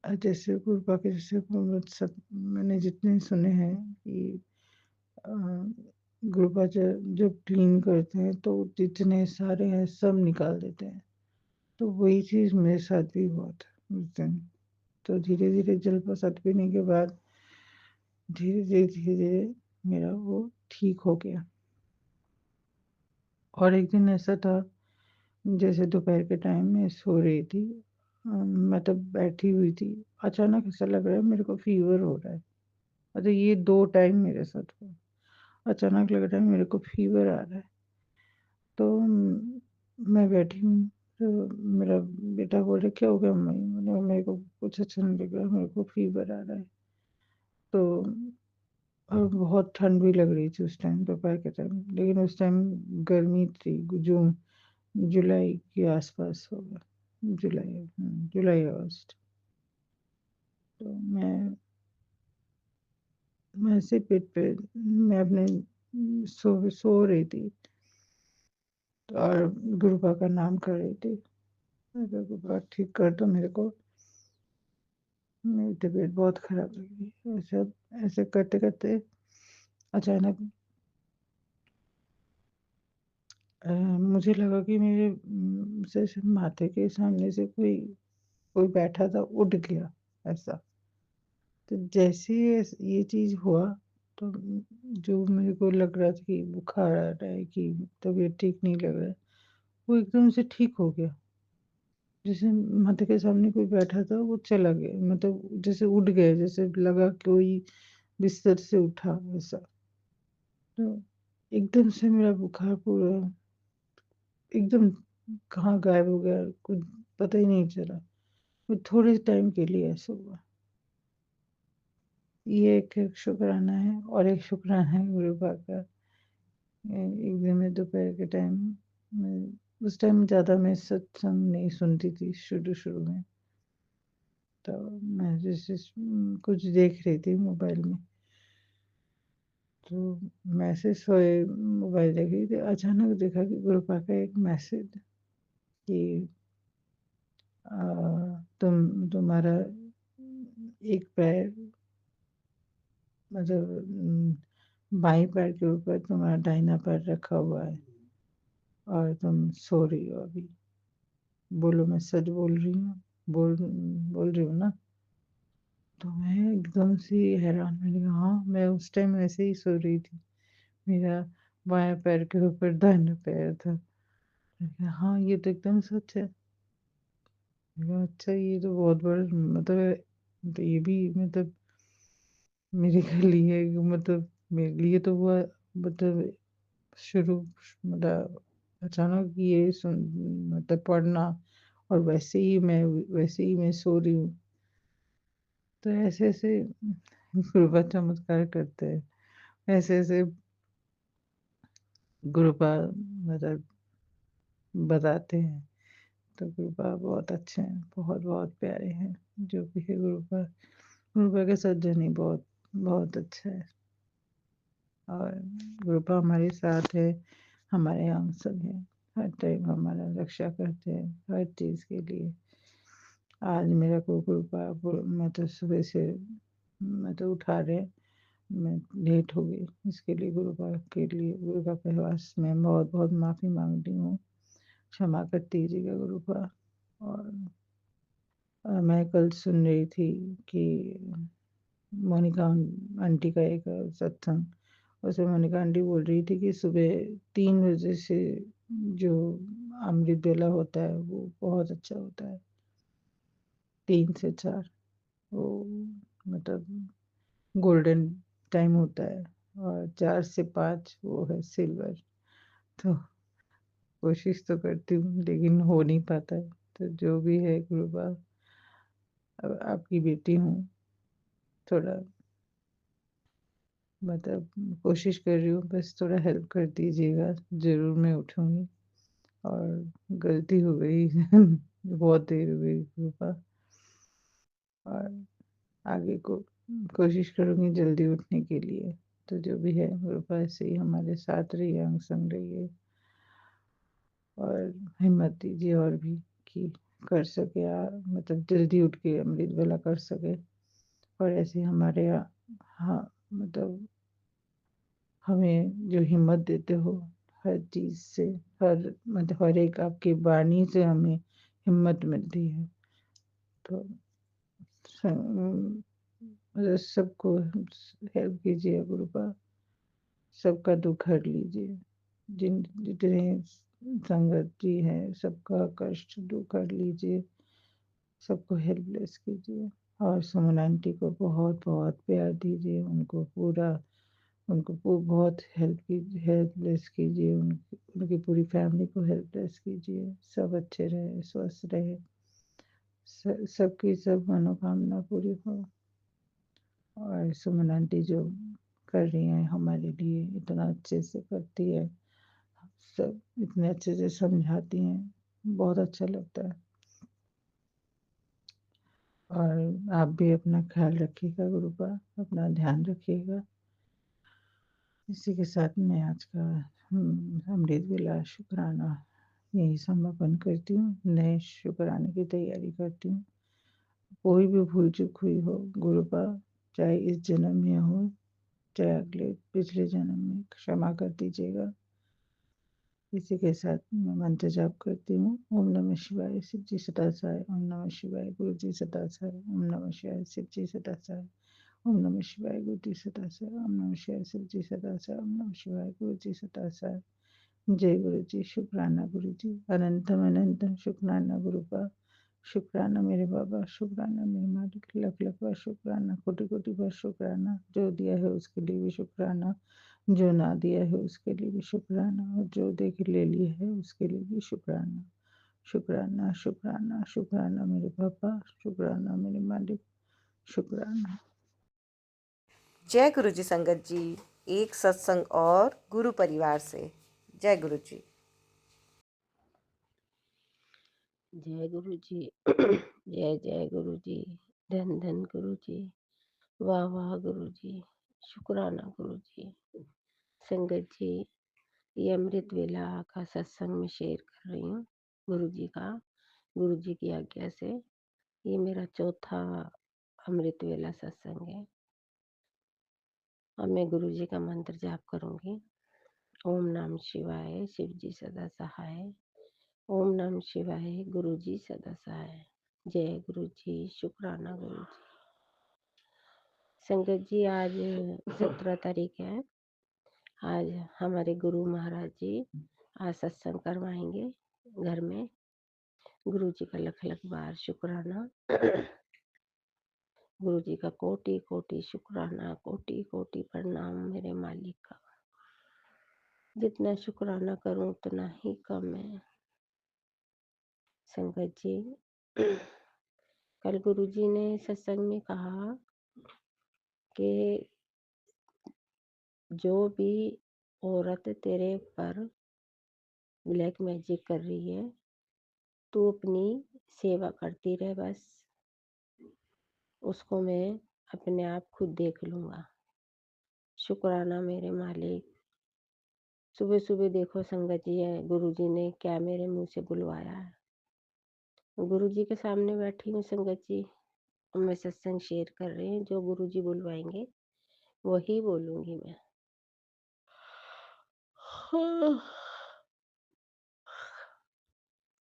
जैसे गुरबा के जैसे सब मैंने जितने सुने हैं कि अ, गुरबा जब क्लीन करते हैं तो जितने सारे हैं सब निकाल देते हैं। तो वही चीज़ मेरे साथ भी हुआ था उस दिन। तो धीरे धीरे जल प्रसाद पीने के बाद धीरे धीरे मेरा वो ठीक हो गया। और एक दिन ऐसा था जैसे दोपहर के टाइम में सो रही थी। मैं तब बैठी हुई थी। अचानक ऐसा लग रहा है मेरे को फीवर हो रहा है। अच्छा, ये 2 टाइम मेरे साथ हुआ। अचानक लग रहा है मेरे को फीवर आ रहा है। तो मैं बैठी हूँ। तो मेरा बेटा बोल रहा क्या हो गया मम्मी? मैंने कहा, मेरे को कुछ अच्छा नहीं लग रहा, मेरे को फीवर आ रहा है। तो और बहुत ठंड भी लग रही थी उस टाइम दोपहर के टाइम, लेकिन उस टाइम गर्मी थी। जून जुलाई के आसपास होगा। जुलाई अगस्त। तो मैं ऐसे पेट पे मैं अपने सो रही थी और गुरुबा का नाम कर रही थी। अगर गुरुबा ठीक कर दो मेरे को, मेरी तबीयत बहुत खराब लग रही है। ऐसे ऐसे करते करते अचानक मुझे लगा कि मेरे जैसे माथे के सामने से कोई कोई बैठा था, उठ गया ऐसा। तो जैसे ही ये चीज़ हुआ तो जो मेरे को लग रहा था कि बुखार आ रहा है कि तबीयत ठीक नहीं लग रहा है, वो एकदम से ठीक हो गया। जैसे माथे के सामने कोई बैठा था वो चला गया, मतलब जैसे उठ गए, जैसे लगा कोई बिस्तर से उठा ऐसा। तो एकदम से मेरा बुखार पूरा एकदम कहाँ गायब हो गया, कुछ पता ही नहीं चला। वो थोड़े टाइम के लिए ऐसा हुआ। ये एक शुक्राना है, और एक शुक्राना है गुरु बाबा का। एक दिन मैं दोपहर के टाइम में, उस टाइम ज़्यादा मैं सत्संग नहीं सुनती थी शुरू-शुरू में। तो मैं जैसे कुछ देख रही थी मोबाइल में, तो मैसेज सोए मोबाइल देख रही थी, अचानक देखा कि गुरु पापा का एक मैसेज कि तुम्हारा एक पैर, मतलब बाएं पैर के ऊपर तुम्हारा दाहिना पैर रखा हुआ है और तुम सो रही हो अभी। बोलो मैं सच बोल रही हूँ? बोल रही हूँ ना? तो मैं एकदम से हैरान, मैंने कहा हाँ, मैं उस टाइम ऐसे ही सो रही थी, मेरा बाएं पैर के ऊपर दाहिना पैर था। मैंने कहा हाँ, ये तो एकदम सच है। मैंने कहा अच्छा, ये तो बहुत बड़ा मतलब, तो ये भी मतलब मेरे लिए, मतलब मेरे लिए तो हुआ, मतलब शुरू, मतलब अचानक ये सुन, मतलब पढ़ना, और वैसे ही मैं सो रही हूँ। तो ऐसे ऐसे गुरुपा चमत्कार करते हैं, ऐसे ऐसे गुरुपा मतलब बताते हैं। तो गुरुपा बहुत अच्छे हैं, बहुत बहुत प्यारे हैं। जो भी है गुरुपा, गुरुपा के सज्जन ही बहुत बहुत अच्छा है। और गुरुपा हमारे साथ है, हमारे अंग संग है, हर टाइम हमारा रक्षा करते हैं हर चीज़ के लिए। आज मेरा को गुरुपा, मैं तो सुबह से, मैं तो उठा रहे, मैं लेट हो गई, इसके लिए गुरुपा के लिए, गुरुपा के पास मैं बहुत बहुत माफ़ी मांगती हूँ। क्षमा कर दीजिएगा गुरुपा। और मैं कल सुन रही थी कि मोनिका आंटी का एक सत्संग, उसमें मोनिका आंटी बोल रही थी कि सुबह 3 बजे से जो अमृत वेला होता है वो बहुत अच्छा होता है। 3 से 4 वो मतलब गोल्डन टाइम होता है, और 4 से 5 वो है सिल्वर। तो कोशिश तो करती हूँ लेकिन हो नहीं पाता है। तो जो भी है गुरुबा, अब आपकी बेटी हूँ, थोड़ा मतलब कोशिश कर रही हूँ, बस थोड़ा हेल्प कर दीजिएगा, ज़रूर मैं उठूँगी। और गलती हो गई बहुत देर हो गई गुरुबा, और आगे को कोशिश करूँगी जल्दी उठने के लिए। तो जो भी है गुरुबा, ऐसे ही हमारे साथ रहिए, अंग संग रहिए, और हिम्मत दीजिए और भी कि कर सके, मतलब जल्दी उठ के अमृत वेला कर सके। और ऐसे हमारे हाँ, मतलब हमें जो हिम्मत देते हो हर चीज़ से, हर मतलब हर एक आपकी वाणी से हमें हिम्मत मिलती है। तो मतलब सबको हेल्प कीजिए गुरुपा, सबका दुख हर लीजिए, जितने संगत जी हैं सबका कष्ट दुख हर लीजिए, सबको हेल्पलेस कीजिए। और सुमन आंटी को बहुत बहुत प्यार दीजिए, उनको पूरा, उनको बहुत हेल्पलेस कीजिए, उनकी उनकी पूरी फैमिली को हेल्पलेस कीजिए, सब अच्छे रहे, स्वस्थ रहे, सबकी सब मनोकामना पूरी हो। और सुमन आंटी जो कर रही हैं हमारे लिए, इतना अच्छे से करती है, सब इतने अच्छे से समझाती हैं, बहुत अच्छा लगता है। और आप भी अपना ख्याल रखिएगा गुरुपा, अपना ध्यान रखिएगा। इसी के साथ मैं आज का अमृत वेला शुक्राना यही समापन करती हूँ, नए शुक्राने की तैयारी करती हूँ। कोई भी भूल चूक हुई हो गुरुपा, चाहे इस जन्म में हो चाहे अगले पिछले जन्म में, क्षमा कर दीजिएगा। इसी के साथ मैं मंत्र जाप करती हूँ। ओम नमः शिवाय, शिव जी सदा सहाय। ओम नमः शिवाय, गुरु जी सदा सहाय। ओम नमः शिवाय, शिव जी सदा सहाय। ओम नमः शिवाय, गुरु जी सदा सहाय। ओम नमः शिवाय, शिव जी सदा सहाय। ओम नमः शिवाय, गुरु जी सदा सहाय। जय गुरु जी, शुक्राना गुरु जी, अनंतम अनंतम शुक्राना गुरुपा, शुक्राना मेरे बाबा, शुक्राना मेरे मालिक, लख लख बार शुक्राना, कोटि कोटि बार शुक्राना। जो दिया है उसके लिए भी शुक्राना, जो ना दिया है उसके लिए भी शुक्राना, और जो दे के ले लिया है उसके लिए भी शुक्राना। शुक्राना, शुक्राना, शुक्राना मेरे पापा, शुक्राना मेरे मालिक, शुक्राना। जय गुरु जी संगत जी। एक सत्संग और गुरु परिवार से। जय गुरु जी। जय गुरु जी। जय जय गुरु जी। धन धन गुरु जी। वाह वाह गुरु जी। शुक्राना गुरु जी। संगत जी, ये अमृत वेला का सत्संग में शेयर कर रही हूँ गुरु जी की आज्ञा से। ये मेरा चौथा अमृत वेला सत्संग है और मैं गुरु जी का मंत्र जाप करूंगी। ओम नमः शिवाय, शिव जी सदा सहाय। ओम नमः शिवाय, गुरु जी सदा सहाय। जय गुरु जी। शुक्राना गुरु जी। संगत जी, आज 17 तारीख है। आज हमारे गुरु महाराज जी आज सत्संग करवाएंगे घर में। गुरु जी का लख लख बार शुक्राना। गुरु जी का कोटि कोटि शुक्राना, कोटि कोटि प्रणाम मेरे मालिक का। जितना शुक्राना करूं उतना ही कम है। संगत जी, कल गुरु जी ने सत्संग में कहा कि जो भी औरत तेरे पर ब्लैक मैजिक कर रही है, तू अपनी सेवा करती रहे, बस उसको मैं अपने आप खुद देख लूंगा। शुक्राना मेरे मालिक। सुबह सुबह देखो संगत जी है, गुरु जी ने क्या मेरे मुंह से बुलवाया है। गुरु जी के सामने बैठी हूँ संगत जी, और मैं सत्संग शेयर कर रही हूँ। जो गुरु जी बुलवाएंगे वही बोलूंगी मैं।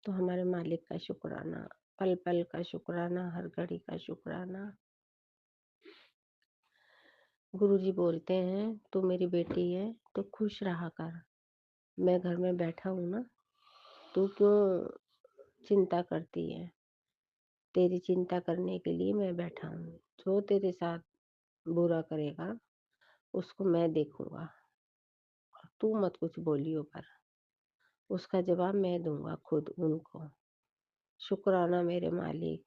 तो हमारे मालिक का शुक्राना, पल पल का शुक्राना, हर घड़ी का शुक्राना। गुरु जी बोलते हैं, तू मेरी बेटी है तो खुश रहा कर। मैं घर में बैठा हूँ ना, तू क्यों चिंता करती है? तेरी चिंता करने के लिए मैं बैठा हूँ। जो तेरे साथ बुरा करेगा उसको मैं देखूंगा, तू मत कुछ बोलियो, पर उसका जवाब मैं दूंगा खुद उनको। शुक्राना मेरे मालिक,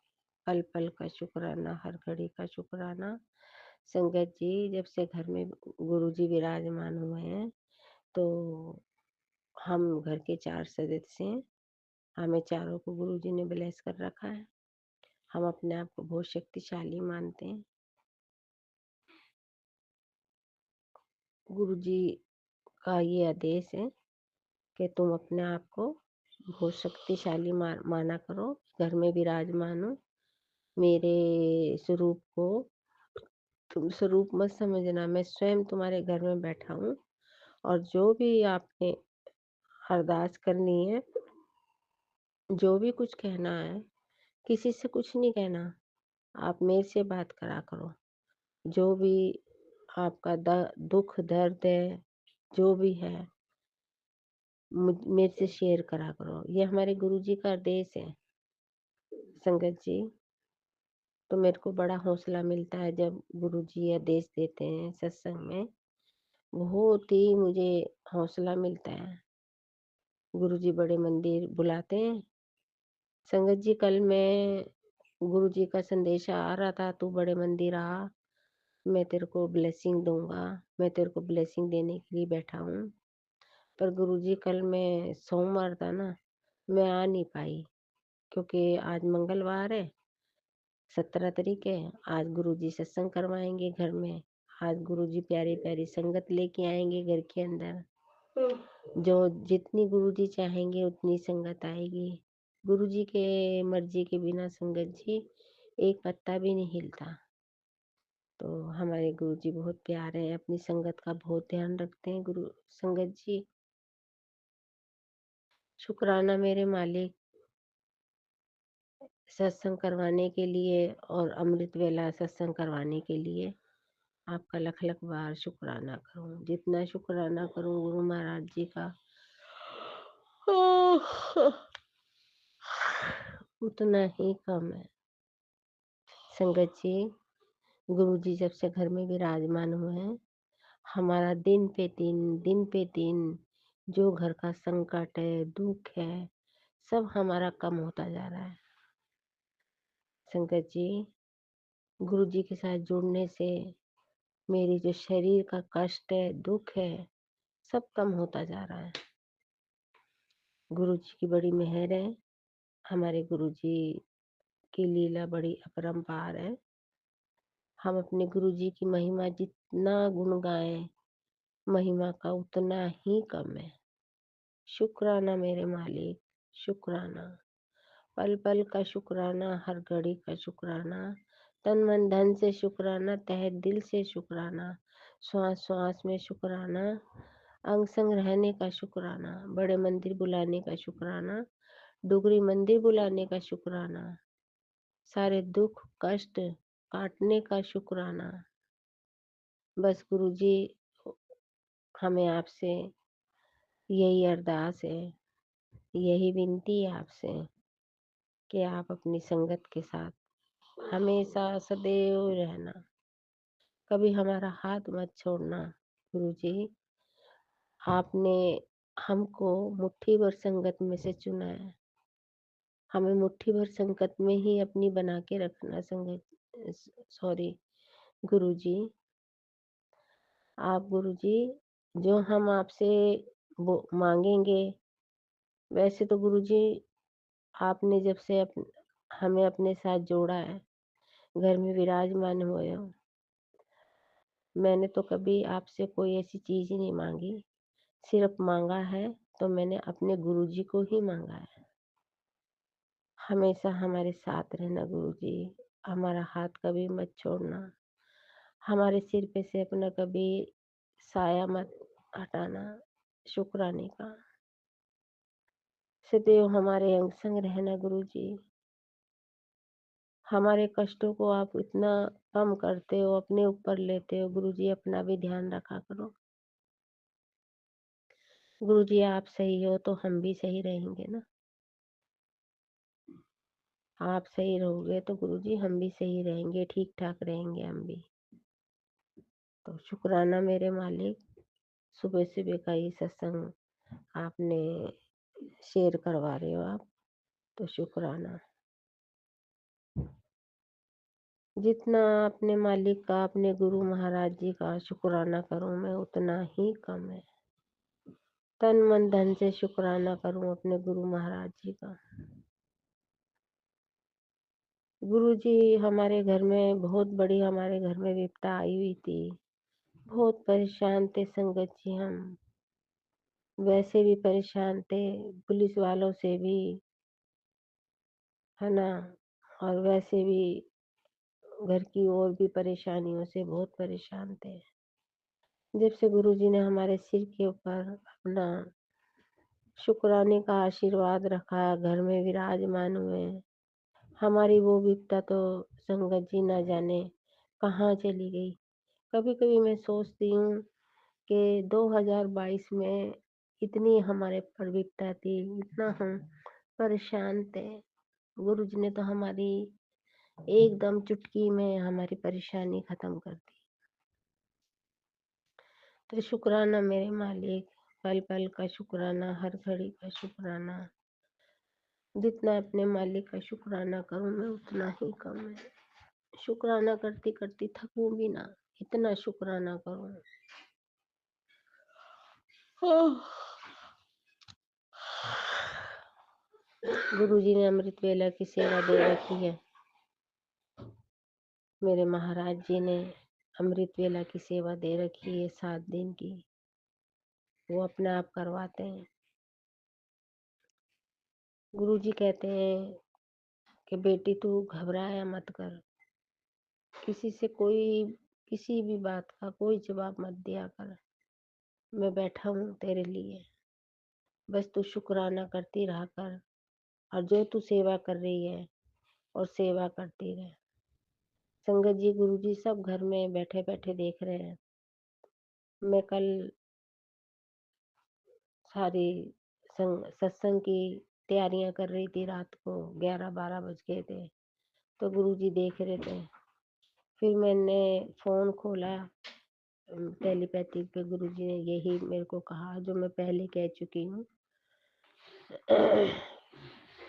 पल पल का शुक्राना, हर घड़ी का शुक्राना। संगत जी, जब से घर में गुरु जी विराजमान हुए हैं तो हम घर के 4 सदस्य हैं। हमें चारों को गुरु जी ने ब्लेस कर रखा है। हम अपने आप को बहुत शक्तिशाली मानते हैं। गुरु जी का ये आदेश है कि तुम अपने आप को बहुत शक्तिशाली माना करो। घर में विराजमान हो, मेरे स्वरूप को तुम स्वरूप मत समझना। मैं स्वयं तुम्हारे घर में बैठा हूँ, और जो भी आपने अरदास करनी है, जो भी कुछ कहना है, किसी से कुछ नहीं कहना। आप मेरे से बात करा करो। जो भी आपका दुख दर्द है, जो भी है, मेरे से शेयर करा करो। ये हमारे गुरु जी का आदेश है संगत जी। तो मेरे को बड़ा हौसला मिलता है जब गुरु जी आदेश देते हैं सत्संग में। बहुत ही मुझे हौसला मिलता है। गुरु जी बड़े मंदिर बुलाते हैं। संगत जी, कल मैं गुरु जी का संदेशा आ रहा था, तू बड़े मंदिर आ, मैं तेरे को ब्लेसिंग दूंगा। मैं तेरे को ब्लेसिंग देने के लिए बैठा हूँ। पर गुरु जी, कल मैं सोमवार था ना, मैं आ नहीं पाई, क्योंकि आज मंगलवार है, 17 तारीख है। आज गुरु जी सत्संग करवाएंगे घर में। आज गुरु जी प्यारी प्यारी संगत लेके आएंगे घर के अंदर। जो जितनी गुरु जी चाहेंगे उतनी संगत आएगी। गुरु जी के मर्जी के बिना संगत जी एक पत्ता भी नहीं हिलता। तो हमारे गुरु जी बहुत प्यारे हैं, अपनी संगत का बहुत ध्यान रखते हैं गुरु संगत जी। शुक्राना मेरे मालिक, सत्संग करवाने के लिए और अमृत वेला सत्संग करवाने के लिए आपका लख लख बार शुक्राना करूं। जितना शुक्राना करूं गुरु महाराज जी का उतना ही कम है संगत जी। गुरु जी जब से घर में विराजमान हुए हैं, हमारा दिन पे दिन जो घर का संकट है, दुख है, सब हमारा कम होता जा रहा है। संगत जी, गुरु जी के साथ जुड़ने से मेरी जो शरीर का कष्ट है, दुख है, सब कम होता जा रहा है। गुरु जी की बड़ी मेहर है। हमारे गुरु जी की लीला बड़ी अपरंपार है। हम अपने गुरु जी की महिमा जितना गुण गाएं, महिमा का उतना ही कम है। शुक्राना मेरे मालिक, शुक्राना, पल पल का शुक्राना, हर घड़ी का शुक्राना, तन मन धन से शुक्राना, तहे दिल से शुक्राना, श्वास श्वास में शुक्राना, अंग संग रहने का शुक्राना, बड़े मंदिर बुलाने का शुक्राना, डुगरी मंदिर बुलाने का शुक्राना, सारे दुख कष्ट काटने का शुक्राना। बस गुरु जी, हमें आपसे यही अरदास है, यही विनती है आपसे कि आप अपनी संगत के साथ हमेशा सदैव रहना, कभी हमारा हाथ मत छोड़ना। गुरु जी, आपने हमको मुट्ठी भर संगत में से चुना है, हमें मुट्ठी भर संगत में ही अपनी बना के रखना। संगत सॉरी गुरु जी, आप गुरु जी, जो हम आपसे वो मांगेंगे, वैसे तो गुरु जी आपने जब से हमें अपने साथ जोड़ा है, घर में विराजमान हुए हो, मैंने तो कभी आपसे कोई ऐसी चीज ही नहीं मांगी। सिर्फ मांगा है तो मैंने अपने गुरु जी को ही मांगा है। हमेशा हमारे साथ रहना गुरु जी, हमारा हाथ कभी मत छोड़ना, हमारे सिर पे से अपना कभी साया मत हटाना। शुक्राने का सदैव हमारे अंग संग रहना गुरु जी। हमारे कष्टों को आप इतना कम करते हो, अपने ऊपर लेते हो गुरु जी, अपना भी ध्यान रखा करो। गुरु जी, आप सही हो तो हम भी सही रहेंगे ना। आप सही रहोगे तो गुरु जी हम भी सही रहेंगे, ठीक ठाक रहेंगे हम भी। तो शुक्राना मेरे मालिक, सुबह सुबह का ये सत्संग आपने शेयर करवा रहे हो आप, तो शुक्राना। जितना अपने मालिक का, अपने गुरु महाराज जी का शुक्राना करूं मैं, उतना ही कम है। तन मन धन से शुक्राना करूं अपने गुरु महाराज जी का। गुरु जी, हमारे घर में बहुत बड़ी, हमारे घर में विपदा आई हुई थी, बहुत परेशान थे संगत जी। हम वैसे भी परेशान थे, पुलिस वालों से भी, है ना, और वैसे भी घर की और भी परेशानियों से बहुत परेशान थे। जब से गुरु जी ने हमारे सिर के ऊपर अपना शुक्राने का आशीर्वाद रखा, घर में विराजमान हुए, हमारी वो विपदा तो संगत जी ना जाने कहाँ चली गई। कभी कभी मैं सोचती हूँ कि 2022 में इतनी हमारे पर विपदा थी, इतना हम परेशान थे, गुरु जी ने तो हमारी एकदम चुटकी में हमारी परेशानी खत्म कर दी। तो शुक्राना मेरे मालिक, पल पल का शुक्राना, हर घड़ी का शुक्राना। जितना अपने मालिक का शुक्राना करूं मैं, उतना ही कम है। शुक्राना करती करती थकूं भी ना, इतना शुक्राना करूं। गुरु जी ने अमृत वेला की सेवा दे रखी है, मेरे महाराज जी ने अमृत वेला की सेवा दे रखी है 7 दिन की, वो अपने आप करवाते हैं। गुरु जी कहते हैं कि बेटी तू घबराया मत कर, किसी से कोई किसी भी बात का कोई जवाब मत दिया कर, मैं बैठा हूँ तेरे लिए, बस तू शुक्राना करती रहा कर, और जो तू सेवा कर रही है और सेवा करती रहे। संगत जी, गुरु जी सब घर में बैठे बैठे देख रहे हैं। मैं कल सारी सत्संग की तैयारियां कर रही थी, रात को 11-12 बज गए थे, तो गुरु जी देख रहे थे। फिर मैंने फोन खोला, टेलीपैथी पे गुरु जी ने यही मेरे को कहा जो मैं पहले कह चुकी हूँ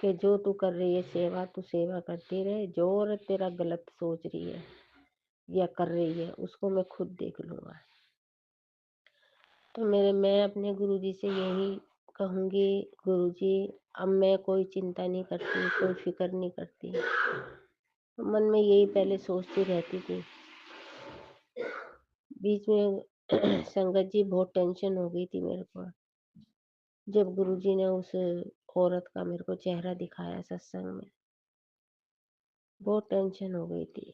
कि जो तू कर रही है सेवा, तू सेवा करती रहे। जो औरत तेरा गलत सोच रही है या कर रही है उसको मैं खुद देख लूंगा। तो मैं अपने गुरुजी से यही कहूंगी, गुरुजी अब मैं कोई चिंता नहीं करती, कोई फिक्र नहीं करती। मन में यही पहले सोचती रहती थी। बीच में संगत जी बहुत टेंशन हो गई थी मेरे को, जब गुरुजी ने उस औरत का मेरे को चेहरा दिखाया सत्संग में। बहुत टेंशन हो गई थी।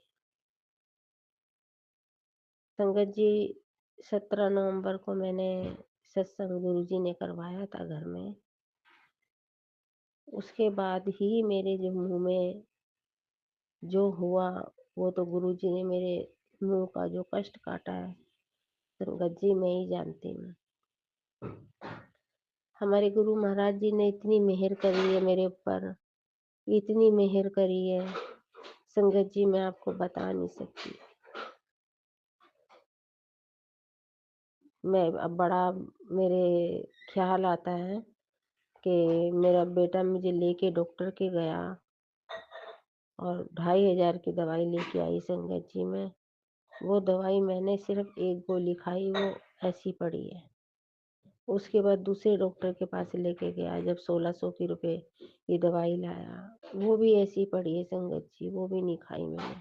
संगत जी 17 नवंबर को मैंने सत्संग गुरुजी ने करवाया था घर में। उसके बाद ही मेरे जो मुंह में जो हुआ वो तो गुरुजी ने मेरे मुंह का जो कष्ट काटा है संगत जी मैं ही जानती हूँ। हमारे गुरु महाराज जी ने इतनी मेहर करी है मेरे ऊपर, इतनी मेहर करी है संगत जी मैं आपको बता नहीं सकती। मैं अब बड़ा मेरे ख्याल आता है कि मेरा बेटा मुझे लेके डॉक्टर के गया और 2500 की दवाई लेके आई संगत जी में। वो दवाई मैंने सिर्फ एक गोली खाई, वो ऐसी पड़ी है। उसके बाद दूसरे डॉक्टर के पास लेके गया, जब 1600 की रुपए की दवाई लाया, वो भी ऐसी पड़ी है संगत जी, वो भी नहीं खाई मैंने।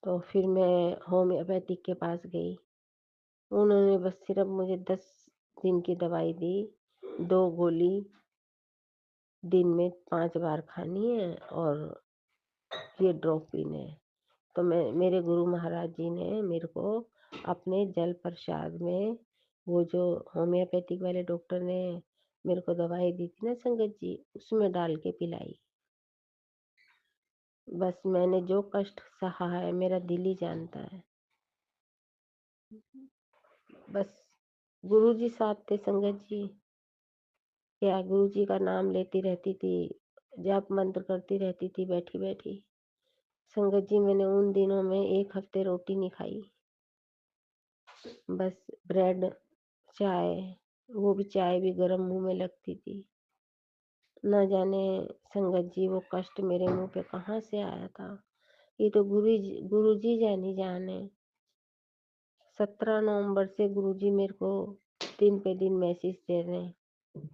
तो फिर मैं होम्योपैथिक के पास गई। उन्होंने बस सिर्फ मुझे 10 दिन की दवाई दी। 2 गोली दिन में 5 बार खानी है और ये ड्रॉप पीने हैं। तो मेरे गुरु महाराज जी ने मेरे को अपने जल प्रसाद में वो जो होम्योपैथिक वाले डॉक्टर ने मेरे को दवाई दी थी ना संगत जी, उसमें डाल के पिलाई। बस मैंने जो कष्ट सहा है मेरा दिल ही जानता है। बस गुरुजी साथ थे संगत जी। क्या गुरुजी का नाम लेती रहती थी, जाप मंत्र करती रहती थी बैठी बैठी। संगत जी मैंने उन दिनों में 1 हफ्ते रोटी नहीं खाई, बस ब्रेड, चाय, वो भी चाय भी गर्म मुंह में लगती थी। न जाने संगत जी वो कष्ट मेरे मुंह पे कहाँ से आया था, ये तो गुरु जी जानी जाने। 17 नवंबर से गुरुजी मेरे को दिन पे दिन मैसेज दे रहे हैं।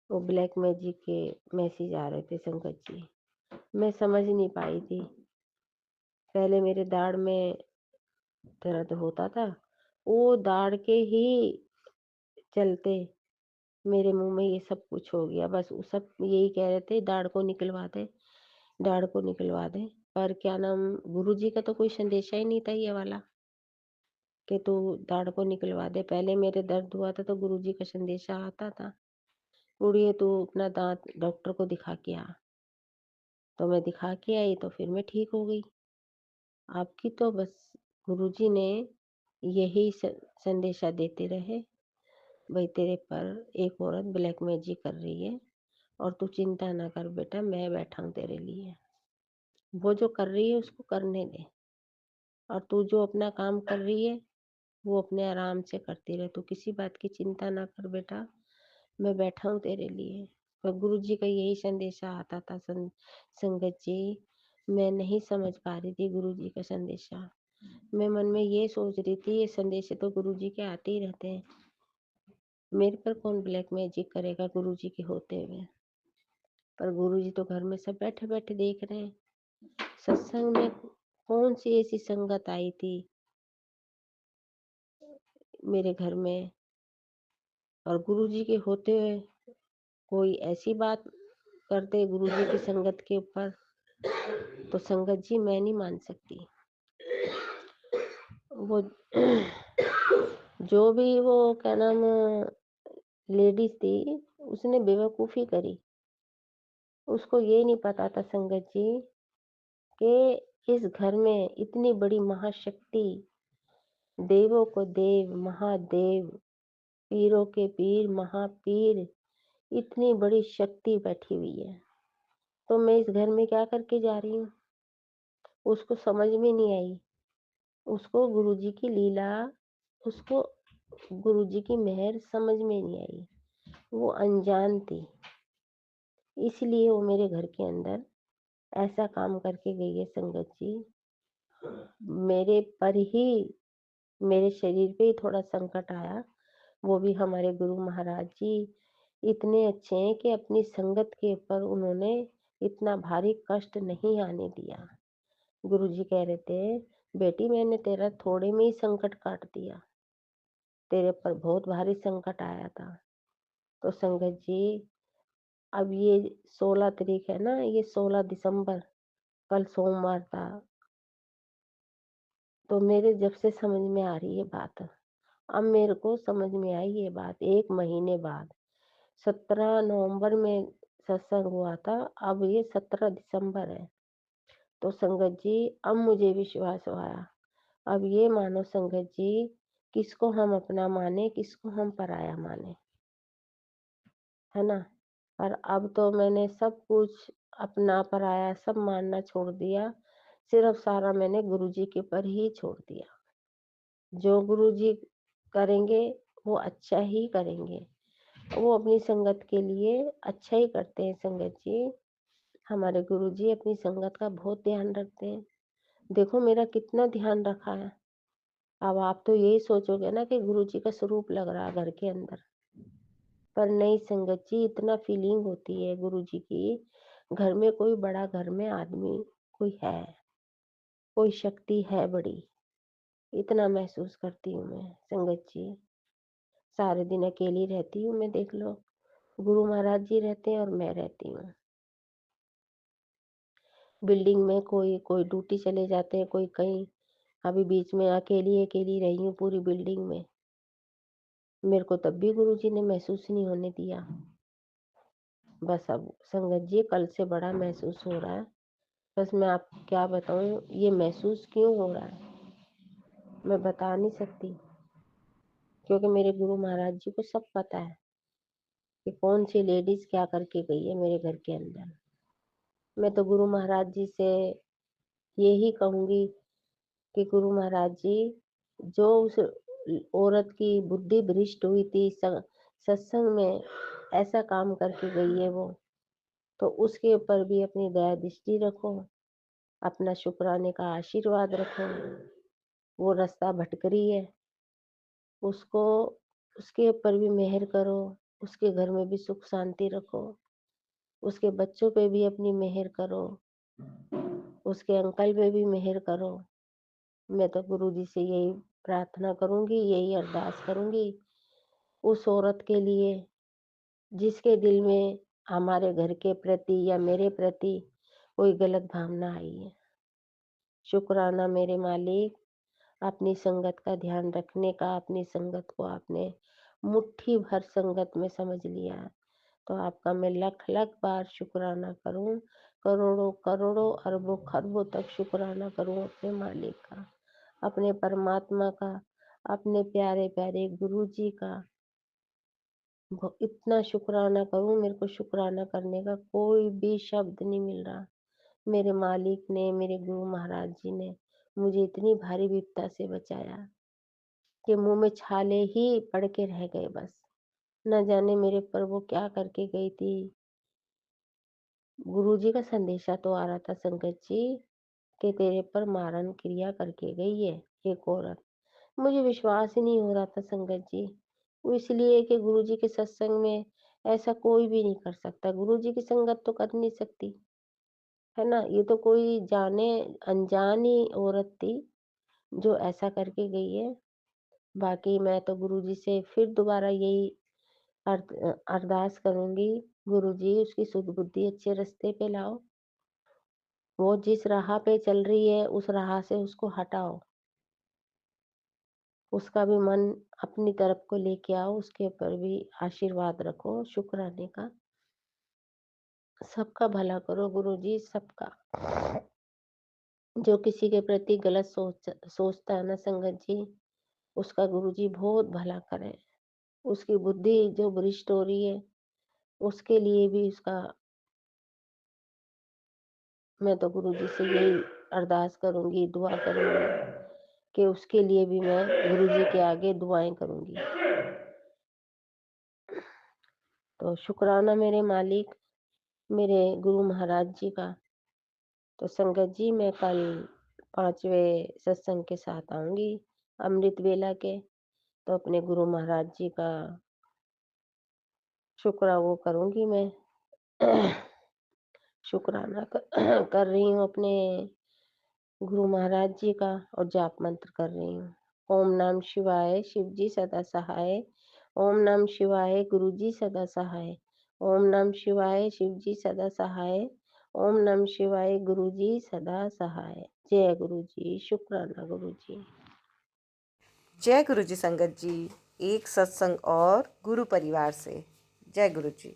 वो ब्लैक मैजिक के मैसेज आ रहे थे संगत जी। मैं समझ नहीं पाई थी। पहले मेरे दाढ़ में दर्द होता था, वो दाढ़ के ही चलते मेरे मुंह में ये सब कुछ हो गया। बस वो सब यही कह रहे थे दाढ़ को निकलवा दे, दाढ़ को निकलवा दे। पर क्या नाम, गुरुजी का तो कोई संदेशा ही नहीं था ये वाला कि तू दाढ़ को निकलवा दे। पहले मेरे दर्द हुआ था तो गुरुजी का संदेशा आता था, उड़िए तू अपना दांत डॉक्टर को दिखा के आ। तो मैं दिखा के आई तो फिर मैं ठीक हो गई। आपकी तो बस गुरुजी ने यही संदेशा देते रहे, भाई तेरे पर एक औरत ब्लैक मैजिक कर रही है और तू चिंता ना कर बेटा, मैं बैठा हूँ तेरे लिए। वो जो कर रही है उसको करने दे, और तू जो अपना काम कर रही है वो अपने आराम से करती रहे। तू किसी बात की चिंता ना कर बेटा, मैं बैठा हूँ तेरे लिए। और गुरु जी का यही संदेशा आता था संगत जी। मैं नहीं समझ पा रही थी गुरु जी का संदेशा। मैं मन में ये सोच रही थी ये संदेश तो गुरु जी के आते ही रहते हैं, मेरे पर कौन ब्लैक मैजिक करेगा गुरु जी के होते हुए। पर गुरु जी तो घर में सब बैठे बैठे देख रहे हैं। सत्संग में कौन सी ऐसी संगत आई थी मेरे घर में, और गुरु जी के होते हुए कोई ऐसी बात करते गुरु जी की संगत के ऊपर, तो संगत जी मैं नहीं मान सकती। वो जो भी वो क्या नाम लेडीज थी उसने बेवकूफ़ी करी। उसको ये नहीं पता था संगत जी कि इस घर में इतनी बड़ी महाशक्ति, देवों को देव महादेव, पीरों के पीर महापीर, इतनी बड़ी शक्ति बैठी हुई है। तो मैं इस घर में क्या करके जा रही हूँ, उसको समझ में नहीं आई। उसको गुरुजी की लीला, उसको गुरुजी की मेहर समझ में नहीं आई। वो अनजान थी, इसलिए वो मेरे घर के अंदर ऐसा काम करके गई है संगत जी। मेरे पर ही, मेरे शरीर पे ही थोड़ा संकट आया, वो भी हमारे गुरु महाराज जी इतने अच्छे हैं कि अपनी संगत के ऊपर उन्होंने इतना भारी कष्ट नहीं आने दिया। गुरु जी कह रहे थे, बेटी मैंने तेरा थोड़े में ही संकट काट दिया, तेरे पर बहुत भारी संकट आया था। तो संगत जी, अब ये 16 तारीख है ना, ये 16 दिसंबर, कल सोमवार था। तो मेरे जब से समझ में आ रही है बात, अब मेरे को समझ में आई ये बात 1 महीने बाद। 17 नवंबर में सत्संग हुआ था, अब ये 17 दिसंबर है। तो संगत जी, अब मुझे विश्वास हुआ। अब ये मानो संगत जी, किसको हम अपना माने, किसको हम पराया माने, है ना। पर अब तो मैंने सब कुछ अपना पराया सब मानना छोड़ दिया, सिर्फ सारा मैंने गुरुजी के पर ही छोड़ दिया। जो गुरुजी करेंगे वो अच्छा ही करेंगे, वो अपनी संगत के लिए अच्छा ही करते हैं संगत जी। हमारे गुरुजी अपनी संगत का बहुत ध्यान रखते हैं। देखो मेरा कितना ध्यान रखा है। अब आप तो यही सोचोगे ना कि गुरुजी का स्वरूप लग रहा है घर के अंदर, पर नहीं संगत जी, इतना फीलिंग होती है गुरुजी की, घर में कोई बड़ा, घर में आदमी कोई है, कोई शक्ति है बड़ी, इतना महसूस करती हूँ मैं संगत जी। सारे दिन अकेली रहती हूँ मैं, देख लो, गुरु महाराज जी रहते हैं और मैं रहती हूँ। बिल्डिंग में कोई कोई ड्यूटी चले जाते हैं, कोई कहीं, अभी बीच में अकेली अकेली रही हूँ पूरी बिल्डिंग में। मेरे को तब भी गुरुजी ने महसूस नहीं होने दिया। बस अब संगत जी कल से बड़ा महसूस हो रहा है। बस मैं आपको क्या बताऊं, ये महसूस क्यों हो रहा है मैं बता नहीं सकती, क्योंकि मेरे गुरु महाराज जी को सब पता है कि कौन सी लेडीज क्या करके गई है मेरे घर के अंदर। मैं तो गुरु महाराज जी से यही कहूंगी कि गुरु महाराज जी, जो उस औरत की बुद्धि भ्रष्ट हुई थी सत्संग में, ऐसा काम करके गई है वो, तो उसके ऊपर भी अपनी दया दृष्टि रखो, अपना शुक्राने का आशीर्वाद रखो। वो रास्ता भटक रही है, उसको, उसके ऊपर भी मेहर करो, उसके घर में भी सुख शांति रखो, उसके बच्चों पे भी अपनी मेहर करो, उसके अंकल पे भी मेहर करो। मैं तो गुरु जी से यही प्रार्थना करूंगी, यही अरदास करूंगी उस औरत के लिए जिसके दिल में हमारे घर के प्रति या मेरे प्रति कोई गलत भावना आई है। शुक्राना मेरे मालिक, अपनी संगत का ध्यान रखने का, अपनी संगत को आपने मुट्ठी भर संगत में समझ लिया, तो आपका मैं लख लख बार शुक्राना करूं, करोड़ों करोड़ों अरबों खरबों तक शुक्राना करूं अपने मालिक का, अपने परमात्मा का, अपने प्यारे प्यारे गुरु जी का। इतना शुक्राना करूं, मेरे को शुक्राना करने का कोई भी शब्द नहीं मिल रहा। मेरे मालिक ने, मेरे गुरु महाराज जी ने मुझे इतनी भारी विपदा से बचाया कि मुंह में छाले ही पड़ के रह गए बस। न जाने मेरे पर वो क्या करके गई थी। गुरुजी का संदेशा तो आ रहा था संगत जी कि तेरे पर मारण क्रिया करके गई है एक औरत। मुझे विश्वास ही नहीं हो रहा था संगत जी। वो इसलिए कि गुरुजी के सत्संग में ऐसा कोई भी नहीं कर सकता, गुरुजी की संगत तो कर नहीं सकती, है ना। ये तो कोई जाने अनजान ही औरत थी जो ऐसा करके गई है। बाकी मैं तो गुरुजी से फिर दोबारा यही अरदास करूंगी, गुरुजी उसकी सुध बुद्धि अच्छे रास्ते पे लाओ, वो जिस राह पे चल रही है उस राह से उसको हटाओ, उसका भी मन अपनी तरफ को लेके आओ, उसके ऊपर भी आशीर्वाद रखो शुक्राने का। सबका भला करो गुरुजी, सबका। जो किसी के प्रति गलत सोचता है ना संगत जी, उसका गुरुजी बहुत भला करे। उसकी बुद्धि जो भ्रष्ट हो रही है उसके लिए भी उसका, मैं तो गुरुजी से यही अरदास करूंगी, दुआ करूंगी कि उसके लिए भी मैं गुरुजी के आगे दुआएं करूंगी। तो शुक्राना मेरे मालिक, मेरे गुरु महाराज जी का। तो संगत जी, मैं कल 5वें सत्संग के साथ आऊँगी, अमृत वेला के। तो अपने गुरु महाराज जी का शुक्र वो करूँगी मैं। शुक्राना कर रही हूँ अपने गुरु महाराज जी का, और जाप मंत्र कर रही हूँ। ओम नमः शिवाय, शिव जी सदा सहाय। ओम नमः शिवाय, गुरु जी सदा सहाय। ओम नमः शिवाय, शिव जी सदा सहाय। ओम नमः शिवाय, गुरु जी सदा सहाय। जय गुरु जी, शुक्राना गुरु जी। जय गुरु जी संगत जी। एक सत्संग और गुरु परिवार से। जय गुरु जी।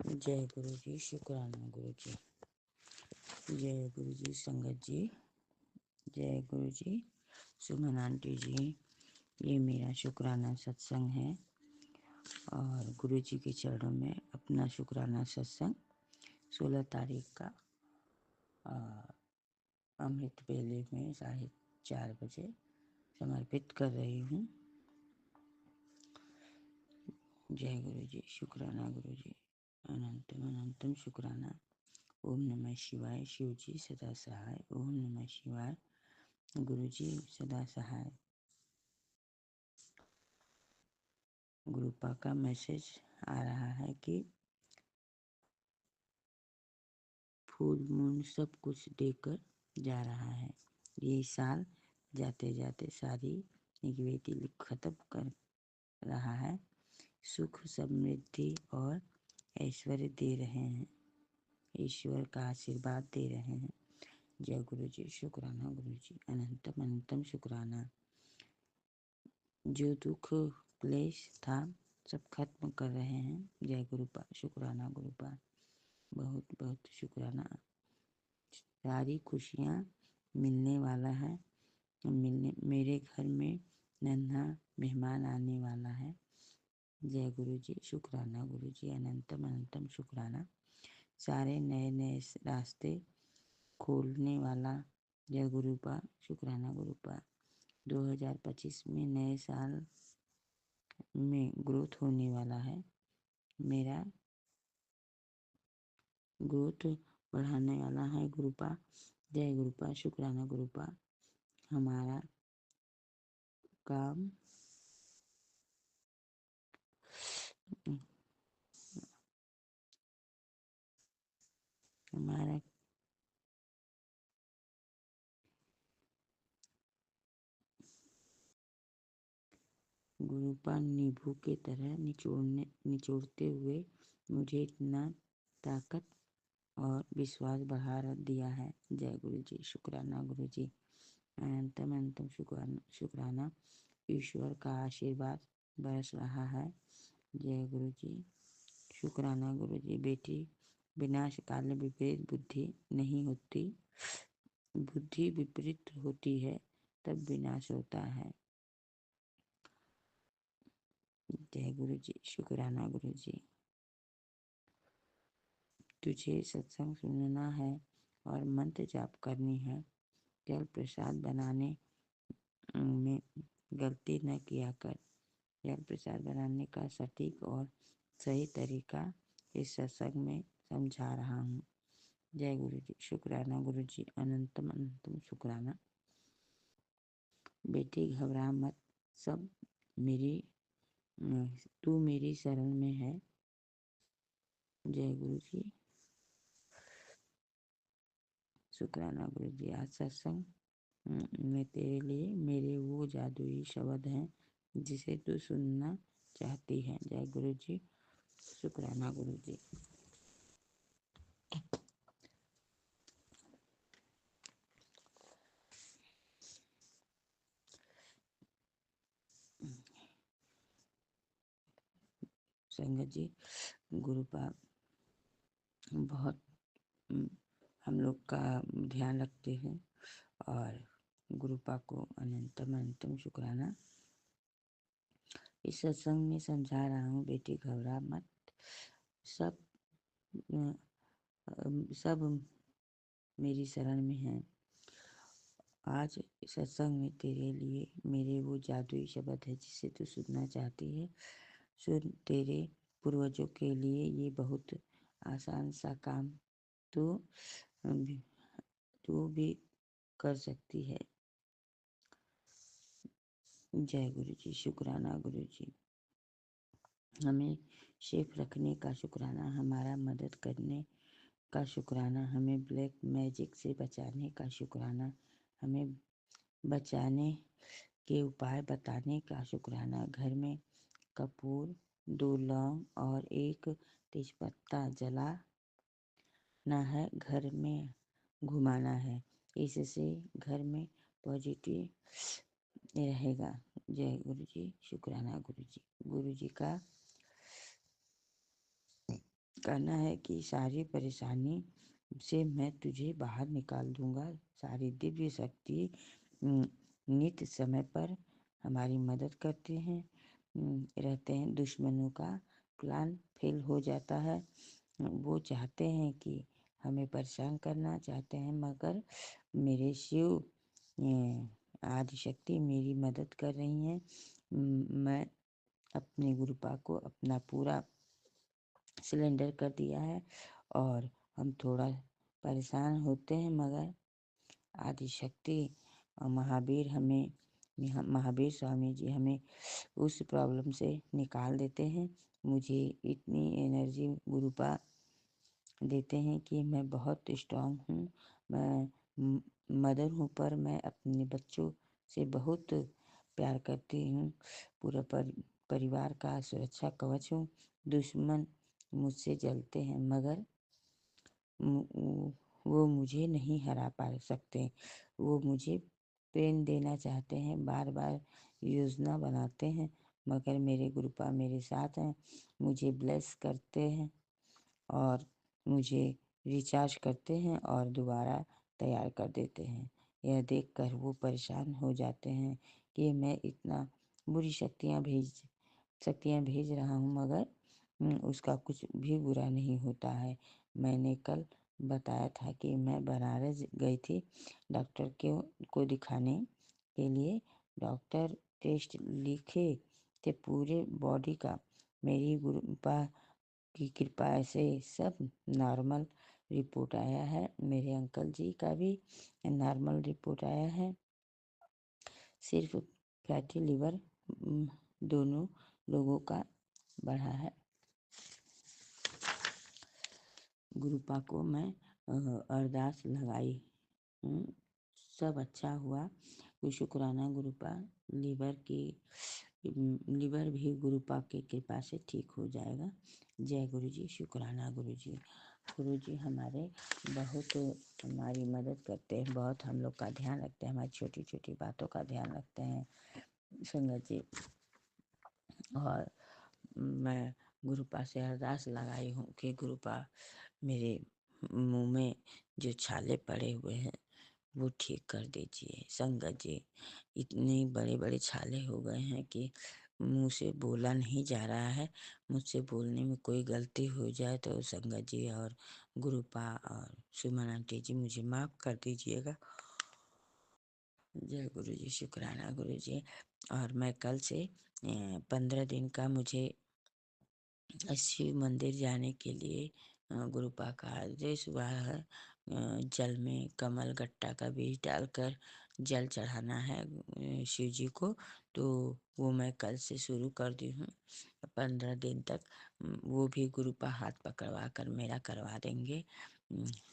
जय गुरु जी, शुक्राना गुरु जी। जय गुरु जी संगत जी। जय गुरु जी। सुमन आंटी जी, ये मेरा शुक्राना सत्संग है और गुरु जी के चरणों में अपना शुक्राना सत्संग 16 तारीख का अमृत वेले में 4:30 बजे समर्पित कर रही हूँ। जय गुरु जी, शुक्राना गुरु जी। अनंतम अनंतम शुक्राना। ओम नमः शिवाय, शिव जी सदा सहाय। ओम नमः शिवाय, गुरु जी सदा सहाय। गुरुपा का मैसेज आ रहा है कि फूल मून सब कुछ देकर जा रहा है। ये साल जाते जाते सारी निगेटिविटी खत्म कर रहा है। सुख, समृद्धि और ऐश्वर्य दे रहे हैं। ईश्वर का आशीर्वाद दे रहे हैं। जय गुरु जी, शुक्राना गुरु जी। अनंतम अनंतम शुक्राना। जो दुख क्लेश था सब खत्म कर रहे हैं। जय गुरुपा, शुक्राना गुरुपा, बहुत बहुत शुक्राना। सारी खुशियाँ मिलने वाला है। मेरे घर में नन्हा मेहमान आने वाला है। जय गुरु जी, शुक्राना गुरु जी। अनंतम अनंतम शुक्राना। सारे नए नए रास्ते खोलने वाला जय गुरुपा, शुक्राना गुरुपा। 2025 में नए साल में ग्रोथ होने वाला है। मेरा ग्रोथ बढ़ाने वाला है गुरुपा। जय गुरुपा, शुक्राना गुरुपा। हमारा काम हमारा गुरुपा नींबू की तरह निचोड़ते हुए मुझे इतना ताकत और विश्वास बढ़ा दिया है। जय गुरु जी, शुक्राना गुरु जी। अनंतम अनंतम शुक्राना। ईश्वर का आशीर्वाद बरस रहा है। जय गुरु जी, शुक्राना गुरु जी। बेटी, विनाश काल विपरीत बुद्धि नहीं होती। बुद्धि विपरीत होती है तब विनाश होता है। जय गुरु जी, शुक्राना गुरु जी। तुझे सत्संग सुनना है और मंत्र जाप करनी है। जल प्रसाद बनाने में गलती न किया कर। जल प्रसाद बनाने का सटीक और सही तरीका इस सत्संग में समझा रहा हूँ। जय गुरु जी, शुक्राना गुरु जी। अनंतम अनंतम शुक्राना। बेटी घबरा मत, सब मेरी तू मेरी शरण में है। जय गुरु जी, शुक्राना गुरु जी। आज सत्संग में तेरे लिए मेरे वो जादुई शब्द हैं जिसे तू सुनना चाहती है। जय गुरु जी, शुक्राना गुरु जी। संगत जी, गुरुपा बहुत हम लोग का ध्यान रखते हैं और गुरुपा को अनंतम अनंतम शुक्राना। इस सत्संग में समझा रहा हूँ, बेटी घबरा मत, सब सब मेरी शरण में है। आज सत्संग में तेरे लिए मेरे वो जादुई शब्द है जिसे तू सुनना चाहती है। सुन, तेरे पूर्वजों के लिए ये बहुत आसान सा काम तू भी तू भी कर सकती है। जय गुरु जी। शुक्राना गुरु जी। हमें सेफ रखने का शुक्राना, हमारा मदद करने का शुक्राना, हमें ब्लैक मैजिक से बचाने का शुक्राना, हमें बचाने के उपाय बताने का शुक्राना। घर में कपूर, 2 लौंग और 1 तेजपत्ता जलाना है, घर में घुमाना है। इससे घर में पॉजिटिव रहेगा। जय गुरु जी। शुक्राना गुरु जी। गुरु जी का कहना है कि सारी परेशानी से मैं तुझे बाहर निकाल दूंगा। सारी दिव्य शक्ति नित समय पर हमारी मदद करते हैं रहते हैं। दुश्मनों का प्लान फेल हो जाता है। वो चाहते हैं कि हमें परेशान करना चाहते हैं, मगर मेरे शिव आदि शक्ति मेरी मदद कर रही हैं। मैं अपने गुरुपा को अपना पूरा सिलेंडर कर दिया है और हम थोड़ा परेशान होते हैं, मगर आदि शक्ति और महावीर स्वामी जी हमें उस प्रॉब्लम से निकाल देते हैं। मुझे इतनी एनर्जी गुरुपा देते हैं कि मैं बहुत स्ट्रांग हूँ। मैं मदर हूँ, पर मैं अपने बच्चों से बहुत प्यार करती हूँ। पूरा परिवार का सुरक्षा कवच हूँ। दुश्मन मुझसे जलते हैं, मगर वो मुझे नहीं हरा पा सकते। वो मुझे पेन देना चाहते हैं, बार बार योजना बनाते हैं, मगर मेरे गुरुपा मेरे साथ हैं, मुझे ब्लेस करते हैं और मुझे रिचार्ज करते हैं और दोबारा तैयार कर देते हैं। यह देखकर वो परेशान हो जाते हैं कि मैं इतना बुरी शक्तियाँ भेज रहा हूँ, मगर उसका कुछ भी बुरा नहीं होता है। मैंने कल बताया था कि मैं बनारस गई थी डॉक्टर को दिखाने के लिए। डॉक्टर टेस्ट लिखे थे पूरे बॉडी का। मेरी गुरुपा की कृपा से सब नॉर्मल रिपोर्ट आया है। मेरे अंकल जी का भी नॉर्मल रिपोर्ट आया है। सिर्फ फैटी लिवर दोनों लोगों का बढ़ा है। गुरुपा को मैं अरदास लगाई, सब अच्छा हुआ। शुक्राना गुरुपा। लिवर भी गुरुपा की कृपा से ठीक हो जाएगा। जय गुरु जी। शुक्राना गुरु जी। गुरु जी हमारी मदद करते हैं, बहुत हम लोग का ध्यान रखते हैं, हमारी छोटी छोटी बातों का ध्यान रखते हैं संगत जी। और मैं गुरुपा से अरदास लगाई हूँ कि गुरुपा मेरे मुंह में जो छाले पड़े हुए हैं वो ठीक कर दीजिए। संगत जी, इतने बड़े बड़े छाले हो गए हैं कि मुंह से बोला नहीं जा रहा है। मुझसे बोलने में कोई गलती हो जाए तो संगत जी और गुरुपा और सुमन आंटी जी मुझे माफ कर दीजिएगा। जय गुरु जी। शुक्राना गुरु जी। और मैं कल से 15 दिन का मुझे शिव मंदिर जाने के लिए गुरुपा का आदेश हुआ है। जल में कमल गट्टा का बीज डालकर जल चढ़ाना है शिव जी को। तो वो मैं कल से शुरू कर दी हूँ। 15 दिन तक वो भी गुरुपा हाथ पकड़वा कर मेरा करवा देंगे।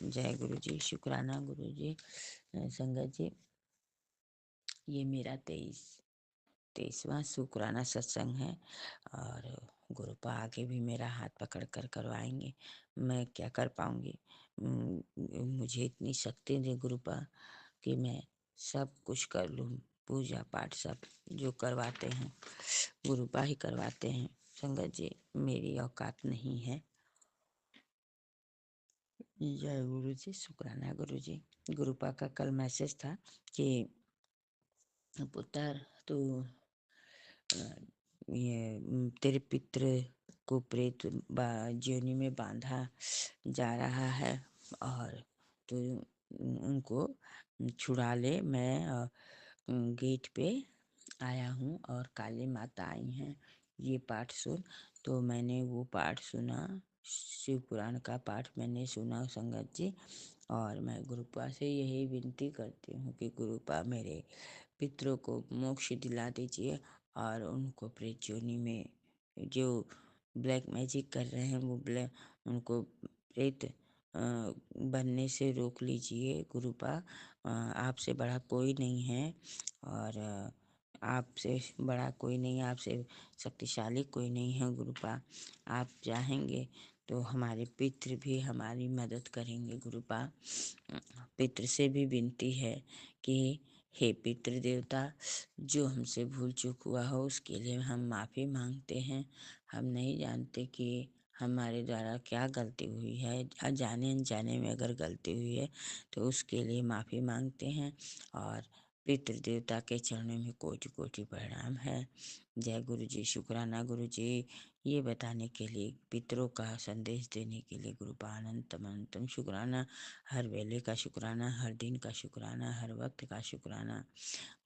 जय गुरु जी। शुक्राना गुरु जी। संगत जी, ये मेरा 23वां शुक्राना सत्संग है और गुरुपा आगे भी मेरा हाथ पकड़ कर करवाएंगे। मैं क्या कर पाऊंगी। मुझे इतनी शक्ति दे गुरुपा कि मैं सब कुछ कर लूँ। पूजा पाठ सब जो करवाते हैं गुरुपा ही करवाते हैं। संगत जी, मेरी औकात नहीं है। जय गुरु जी। शुक्राना गुरु जी। गुरुपा का कल मैसेज था कि पुत्र तू ये तेरे पितृ को प्रेत जोनी में बांधा जा रहा है और तो उनको छुड़ा ले। मैं गेट पे आया हूँ और काली माता आई हैं, ये पाठ सुन। तो मैंने वो पाठ सुना, शिव पुराण का पाठ मैंने सुना संगत जी। और मैं गुरुपा से यही विनती करती हूँ कि गुरुपा मेरे पितरों को मोक्ष दिला दीजिए और उनको प्रेत योनि में जो ब्लैक मैजिक कर रहे हैं वो उनको प्रेत बनने से रोक लीजिए गुरुपा। आपसे बड़ा कोई नहीं है और आपसे बड़ा कोई नहीं, आपसे शक्तिशाली कोई नहीं है गुरुपा। आप चाहेंगे तो हमारे पितृ भी हमारी मदद करेंगे गुरुपा। पितृ से भी विनती है कि हे पितृ देवता, जो हमसे भूल चूक हुआ हो उसके लिए हम माफ़ी मांगते हैं। हम नहीं जानते कि हमारे द्वारा क्या गलती हुई है, अनजाने अनजाने में अगर गलती हुई है तो उसके लिए माफ़ी मांगते हैं। और पितृ देवता के चरणों में कोटि कोटि प्रणाम है। जय गुरु जी, शुक्राना गुरु जी। ये बताने के लिए, पितरों का संदेश देने के लिए गुरुपा अनंतम अनंतम शुक्राना। हर वेले का शुक्राना, हर दिन का शुक्राना, हर वक्त का शुक्राना।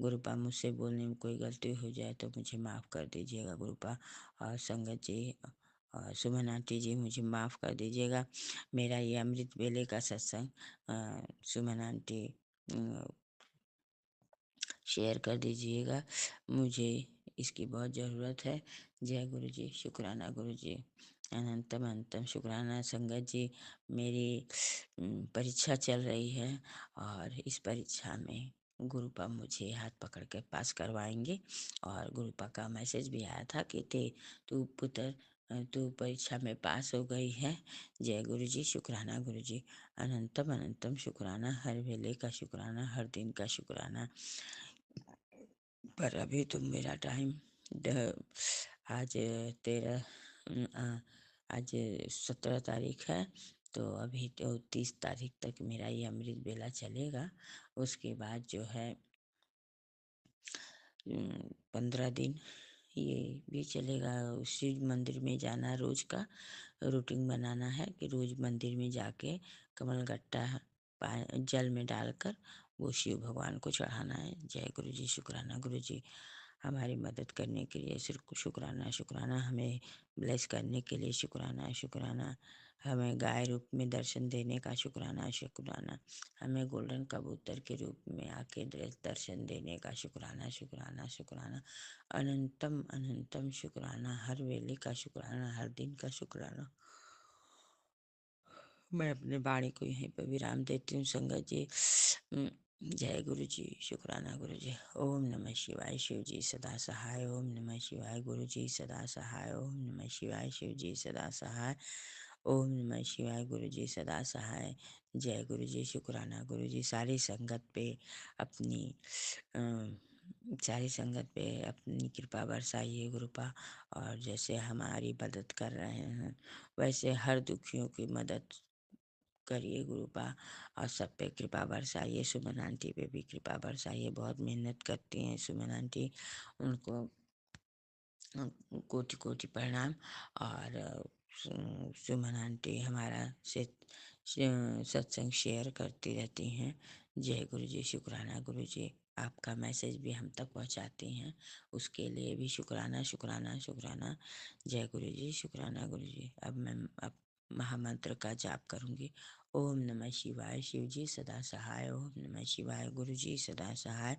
गुरुपा मुझसे बोलने में कोई गलती हो जाए तो मुझे माफ़ कर दीजिएगा गुरुपा। और संगत जी और सुमन आंटी जी, मुझे माफ़ कर दीजिएगा। मेरा ये अमृत वेले का सत्संग सुमन आंटी शेयर कर दीजिएगा, मुझे इसकी बहुत ज़रूरत है। जय गुरु जी, शुक्राना गुरु जी, अनंतम अनंतम शुक्राना। संगत जी, मेरी परीक्षा चल रही है और इस परीक्षा में गुरुपा मुझे हाथ पकड़ के पास करवाएंगे। और गुरुपा का मैसेज भी आया था कि तू पुत्र, तू परीक्षा में पास हो गई है। जय गुरु जी, शुक्राना गुरु जी, अनंतम अनंतम शुक्राना। हर वेले का शुक्राना, हर दिन का शुक्राना। पर अभी तो मेरा टाइम आज 13 आज 17 तारीख है, तो अभी तो 30 तारीख तक मेरा ये अमृत बेला चलेगा। उसके बाद जो है 15 दिन ये भी चलेगा। शिव मंदिर में जाना, रोज का रूटीन बनाना है कि रोज मंदिर में जाके कमलगट्टा जल में डालकर वो शिव भगवान को चढ़ाना है। जय गुरु जी, शुक्राना गुरु जी, हमारी मदद करने के लिए सिर्फ शुक्राना शुक्राना, हमें ब्लेस करने के लिए शुक्राना शुक्राना, हमें गाय रूप में दर्शन देने का शुक्राना शुक्राना, हमें गोल्डन कबूतर के रूप में आके दर्शन देने का शुक्राना शुक्राना शुक्राना, अनंतम अनंतम शुक्राना, हर वेले का शुक्राना, हर दिन का शुक्राना। मैं अपने वाणी को यहीं पर विराम देती हूँ संगत जी। जय गुरु जी, शुक्राना गुरु जी। ओम नमः शिवाय, शिव जी सदा सहाय। ओम नमः शिवाय, गुरु जी सदा सहाय। ओम नमः शिवाय, शिव जी सदा सहाय। ओम नमः शिवाय, गुरु जी सदा सहाय। जय गुरु जी, शुक्राना गुरु जी। सारी संगत पे अपनी सारी संगत पे अपनी कृपा बरसाइए गुरुपा। और जैसे हमारी मदद कर रहे हैं वैसे हर दुखियों की मदद करिए गुरुपा। और सब पे कृपा बरसाइए। सुमन आंटी पे भी कृपा बरसाइए, बहुत मेहनत करती हैं सुमन आंटी, उनको कोटि कोटि प्रणाम। और सुमन आंटी हमारा से सत्संग शेयर करती रहती हैं। जय गुरु जी, शुक्राना गुरु जी, आपका मैसेज भी हम तक पहुंचाती हैं, उसके लिए भी शुक्राना शुक्राना शुक्राना। जय गुरु जी, शुक्राना गुरु जी। अब मैं महामंत्र का जाप करूंगी। ओम नमः शिवाय, शिव जी सदा सहाय। ओम नमः शिवाय, गुरु जी सदा सहाय।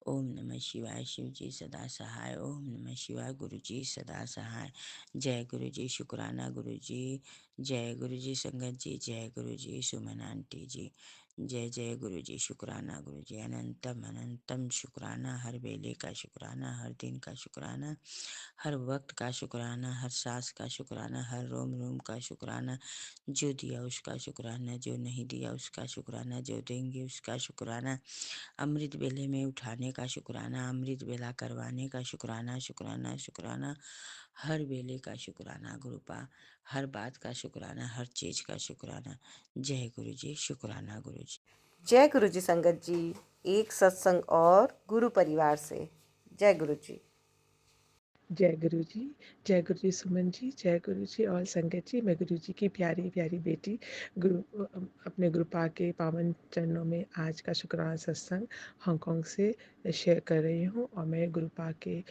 ओम नमः शिवाय, शिव जी सदा सहाय। ओम नमः शिवाय, गुरु जी सदा सहाय। जय गुरु जी, शुक्राना गुरु जी। जय गुरु जी संगत जी, जय गुरु जी सुमन आंटी जी। जय जय गुरु जी, शुक्राना गुरु जी, अनंतम अनंतम शुक्राना। हर वेले का शुक्राना, हर दिन का शुक्राना, हर वक्त का शुक्राना, हर सांस का शुक्राना, हर रोम रोम का शुक्राना। जो दिया उसका शुक्राना, जो नहीं दिया उसका शुक्राना, जो देंगे उसका शुक्राना। अमृत वेले में उठाने का शुक्राना, अमृत वेला करवाने का शुक्राना शुक्राना शुक्राना, हर वेले का शुक्राना गुरुपा, हर बात का शुक्राना, हर चीज का शुक्राना। जय गुरु जी, शुक्राना गुरु जी। जय गुरु जी संगत जी, एक सत्संग और गुरु परिवार से। जय गुरु जी। जय गुरु जी। जय गुरु जी सुमन जी, जय गुरु जी और संगत जी। मैं गुरु जी की प्यारी प्यारी बेटी अपने गुरुपा के पावन चरणों में आज का शुक्राना सत्संग हांगकांग से शेयर कर रही हूँ। और मैं गुरुपा के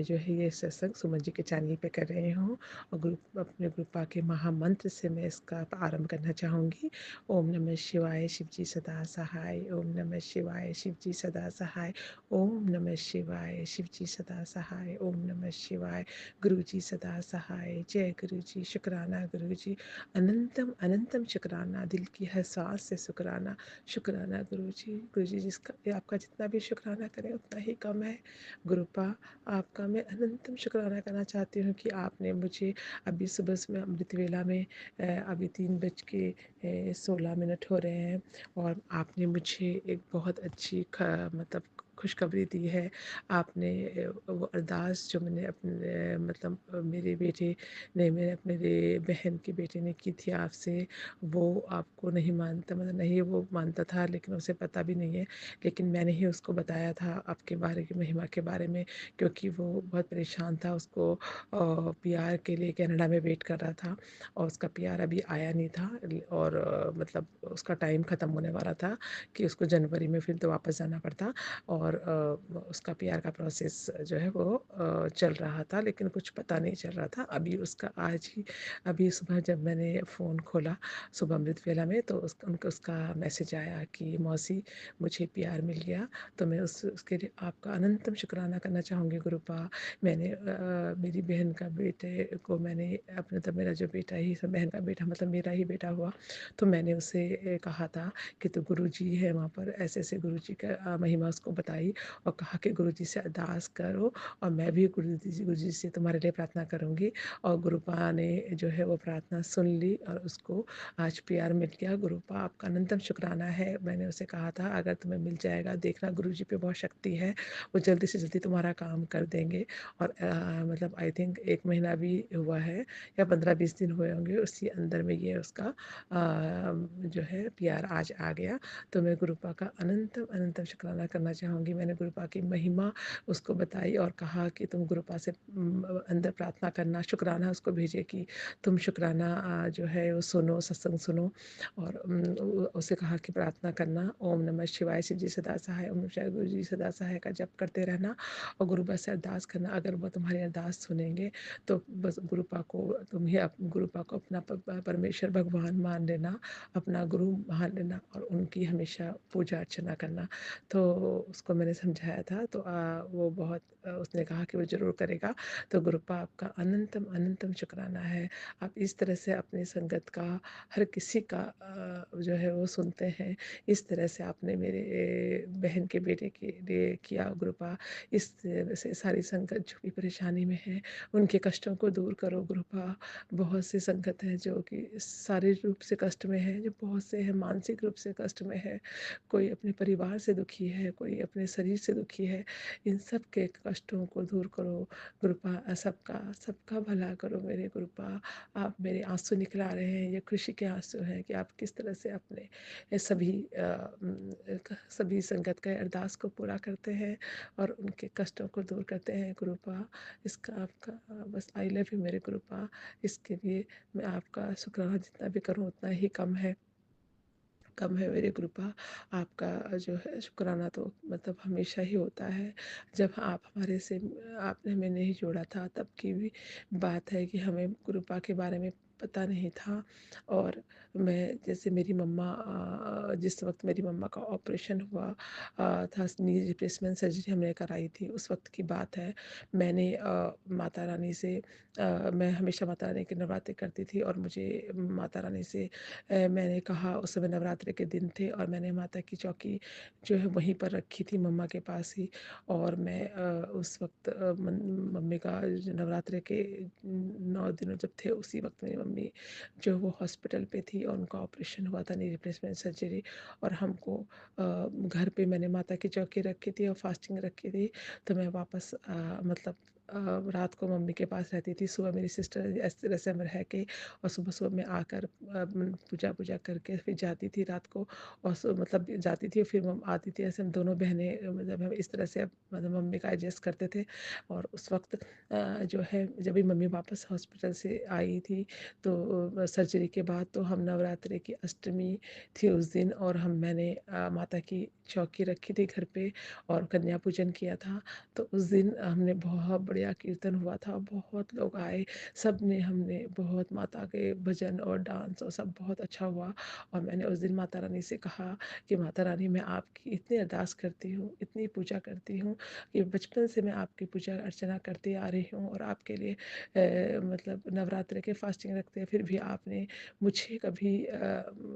जो है ये सत्संग सुमन जी के चैनल पे कर रही हूँ। और अपने गुरुपा के महामंत्र से मैं इसका आरंभ करना चाहूँगी। ओम नमः शिवाय, शिव जी सदा सहाय। ओम नमः शिवाय, शिव जी सदा सहाय। ओम नमः शिवाय, शिव जी सदा सहाय। ओम नमः शिवाय, गुरु जी सदा सहाय। जय गुरु जी। शुक्राना गुरु जी, अनंतम अनंतम शुक्राना, दिल की हर सांस से शुक्राना। शुक्राना गुरु जी। गुरु जी जिसका आपका जितना भी शुक्राना करें उतना ही कम है। गुरुपा आपका मैं अनंतम शुक्राना करना चाहती हूँ कि आपने मुझे अभी सुबह में अमृत वेला में अभी 3:16 हो रहे हैं और आपने मुझे एक बहुत अच्छी मतलब खुशखबरी दी है। आपने वो अरदास जो मैंने अपने मतलब मेरे बेटे ने, मेरे अपने बहन के बेटे ने की थी आपसे, वो आपको नहीं मानता, मतलब नहीं वो मानता था लेकिन उसे पता भी नहीं है, लेकिन मैंने ही उसको बताया था आपके बारे की महिमा के बारे में, क्योंकि वो बहुत परेशान था। उसको पीआर के लिए कनाडा में वेट कर रहा था और उसका पीआर अभी आया नहीं था और मतलब उसका टाइम ख़त्म होने वाला था कि उसको जनवरी में फिर तो वापस जाना पड़ता। और उसका पीआर का प्रोसेस जो है वो चल रहा था, लेकिन कुछ पता नहीं चल रहा था। अभी उसका आज ही अभी सुबह जब मैंने फ़ोन खोला सुबह अमृत वेला में, तो उनको उसका मैसेज आया कि मौसी मुझे पीआर मिल गया। तो मैं उसके लिए आपका अनंतम शुक्राना करना चाहूँगी गुरुपा। मैंने मेरी बहन का बेटे को मैंने अपने, तब मेरा जो बेटा ही बहन का बेटा मतलब मेरा ही बेटा हुआ, तो मैंने उसे कहा था कि तो गुरुजी है वहाँ पर, ऐसे ऐसे गुरुजी का महिमा उसको बताई और कहा कि गुरुजी से अरदास करो और मैं भी गुरुजी से तुम्हारे लिए प्रार्थना करूँगी। और गुरुपा ने जो है वो प्रार्थना सुन ली और उसको आज पीआर मिल गया। गुरुपा आपका अनंतम शुक्राना है। मैंने उसे कहा था अगर तुम्हें मिल जाएगा, देखना गुरुजी पे बहुत शक्ति है, वो जल्दी से जल्दी तुम्हारा काम कर देंगे। और मतलब आई थिंक 1 महीना भी हुआ है या 15-20 दिन हुए होंगे, उसी अंदर में ये उसका जो है पीआर आज आ गया। तो मैं गुरुपा का अनंतम अनंतम शुक्राना करना चाहूँगी। मैंने गुरुपा की महिमा उसको बताई और कहा कि तुम गुरुपा से अंदर प्रार्थना करना, शुक्राना उसको भेजे कि तुम शुक्राना जो है वो सुनो, सत्संग सुनो। और उसे कहा कि प्रार्थना करना, ओम नमः शिवाय, शिव जी सदा सहाय, ओम नमः शिवाय, गुरु जी सदा सहाय का जप करते रहना और गुरुपा से अरदास करना। अगर वो तुम्हारी अरदास सुनेंगे तो बस गुरुपा को तुम ही गुरुपा को अपना परमेश्वर भगवान मान लेना, अपना गुरु मान लेना और उनकी हमेशा पूजा अर्चना करना। तो उसको मैंने समझाया था, तो वो बहुत उसने कहा कि वो ज़रूर करेगा। तो गुरुपा आपका अनंतम अनंतम शुक्राना है। आप इस तरह से अपनी संगत का, हर किसी का जो है वो सुनते हैं। इस तरह से आपने मेरे बहन के बेटे के लिए किया गुरुपा। इस तरह से सारी संगत जो भी परेशानी में है उनके कष्टों को दूर करो गुरुपा। बहुत से संगत हैं जो कि शारीरिक रूप से कष्ट में है, जो बहुत से हैं मानसिक रूप से कष्ट में है, कोई अपने परिवार से दुखी है, कोई अपने शरीर से दुखी है। इन सब के कष्टों को दूर करो गुरुपा, सबका सबका भला करो मेरे गुरुपा। आप मेरे आंसू निकला रहे हैं, ये खुशी के आंसू हैं कि आप किस तरह से अपने सभी संगत का अरदास को पूरा करते हैं और उनके कष्टों को दूर करते हैं गुरुपा। इसका आपका बस आई लव यू मेरे गुरुपा। इसके लिए मैं आपका शुक्राना जितना भी करूँ उतना ही कम है मेरे गुरुपा। आपका जो है शुक्राना तो मतलब हमेशा ही होता है। जब आप हमारे से आपने हमें नहीं जोड़ा था तब की भी बात है कि हमें गुरुपा के बारे में पता नहीं था। और मैं जैसे मेरी मम्मा जिस वक्त मेरी मम्मा का ऑपरेशन हुआ था, नी रिप्लेसमेंट सर्जरी हमने कराई थी, उस वक्त की बात है। मैंने माता रानी से मैं हमेशा माता रानी के नवरात्रि करती थी और मुझे माता रानी से मैंने कहा, उस समय नवरात्रि के दिन थे और मैंने माता की चौकी जो है वहीं पर रखी थी मम्मा के पास ही। और मैं उस वक्त मम्मी का नवरात्रि के 9 दिन जब थे उसी वक्त मेरी मम्मी जो वो हॉस्पिटल पे थी और उनका ऑपरेशन हुआ था, नी रिप्लेसमेंट सर्जरी। और हमको घर पे मैंने माता की चौकी रखी थी और फास्टिंग रखी थी। तो मैं वापस मतलब रात को मम्मी के पास रहती थी, सुबह मेरी सिस्टर इस तरह से हम रह के और सुबह-सुबह मैं आकर पूजा-वूजा करके फिर जाती थी रात को और मतलब जाती थी फिर आती थी। ऐसे हम दोनों बहनें मतलब हम इस तरह से मतलब मम्मी का एडजस्ट करते थे। और उस वक़्त जो है जब भी मम्मी वापस हॉस्पिटल से आई थी तो सर्जरी के बाद तो हम नवरात्रि की अष्टमी थी उस दिन और मैंने माता की चौकी रखी थी घर पे और कन्या पूजन किया था। तो उस दिन हमने बहुत बढ़िया कीर्तन हुआ था, बहुत लोग आए, सब ने हमने बहुत माता के भजन और डांस और सब बहुत अच्छा हुआ। और मैंने उस दिन माता रानी से कहा कि माता रानी मैं आपकी इतनी अरदास करती हूँ, इतनी पूजा करती हूँ कि बचपन से मैं आपकी पूजा अर्चना करती आ रही हूँ और आपके लिए मतलब नवरात्रि के फास्टिंग रखते हैं, फिर भी आपने मुझे कभी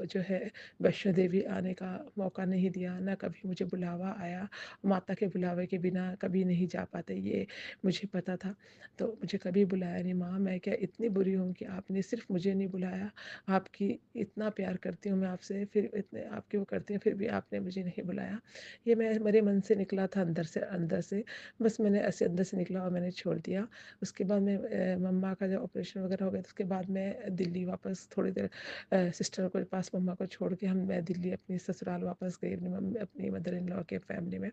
जो है वैष्णो देवी आने का मौका नहीं दिया, ना कभी मुझे बुलावा आया। माता के बुलावे के बिना कभी नहीं जा पाते, ये मुझे पता था। तो मुझे कभी बुलाया नहीं। माँ मैं क्या इतनी बुरी हूँ कि आपने सिर्फ मुझे नहीं बुलाया, आपकी इतना प्यार करती हूँ मैं आपसे, फिर इतने आपकी वो करती हूँ, फिर भी आपने मुझे नहीं बुलाया। ये मैं मेरे मन से निकला था अंदर से, बस मैंने ऐसे अंदर से निकला और मैंने छोड़ दिया। उसके बाद मैं मम्मा का जब ऑपरेशन वगैरह हो गया तो उसके बाद मैं दिल्ली वापस थोड़ी देर सिस्टर के पास मम्मा को छोड़ के मैं दिल्ली अपनी ससुराल वापस गई अपनी मम्मी अपनी मदर इन लॉ के फैमिली में।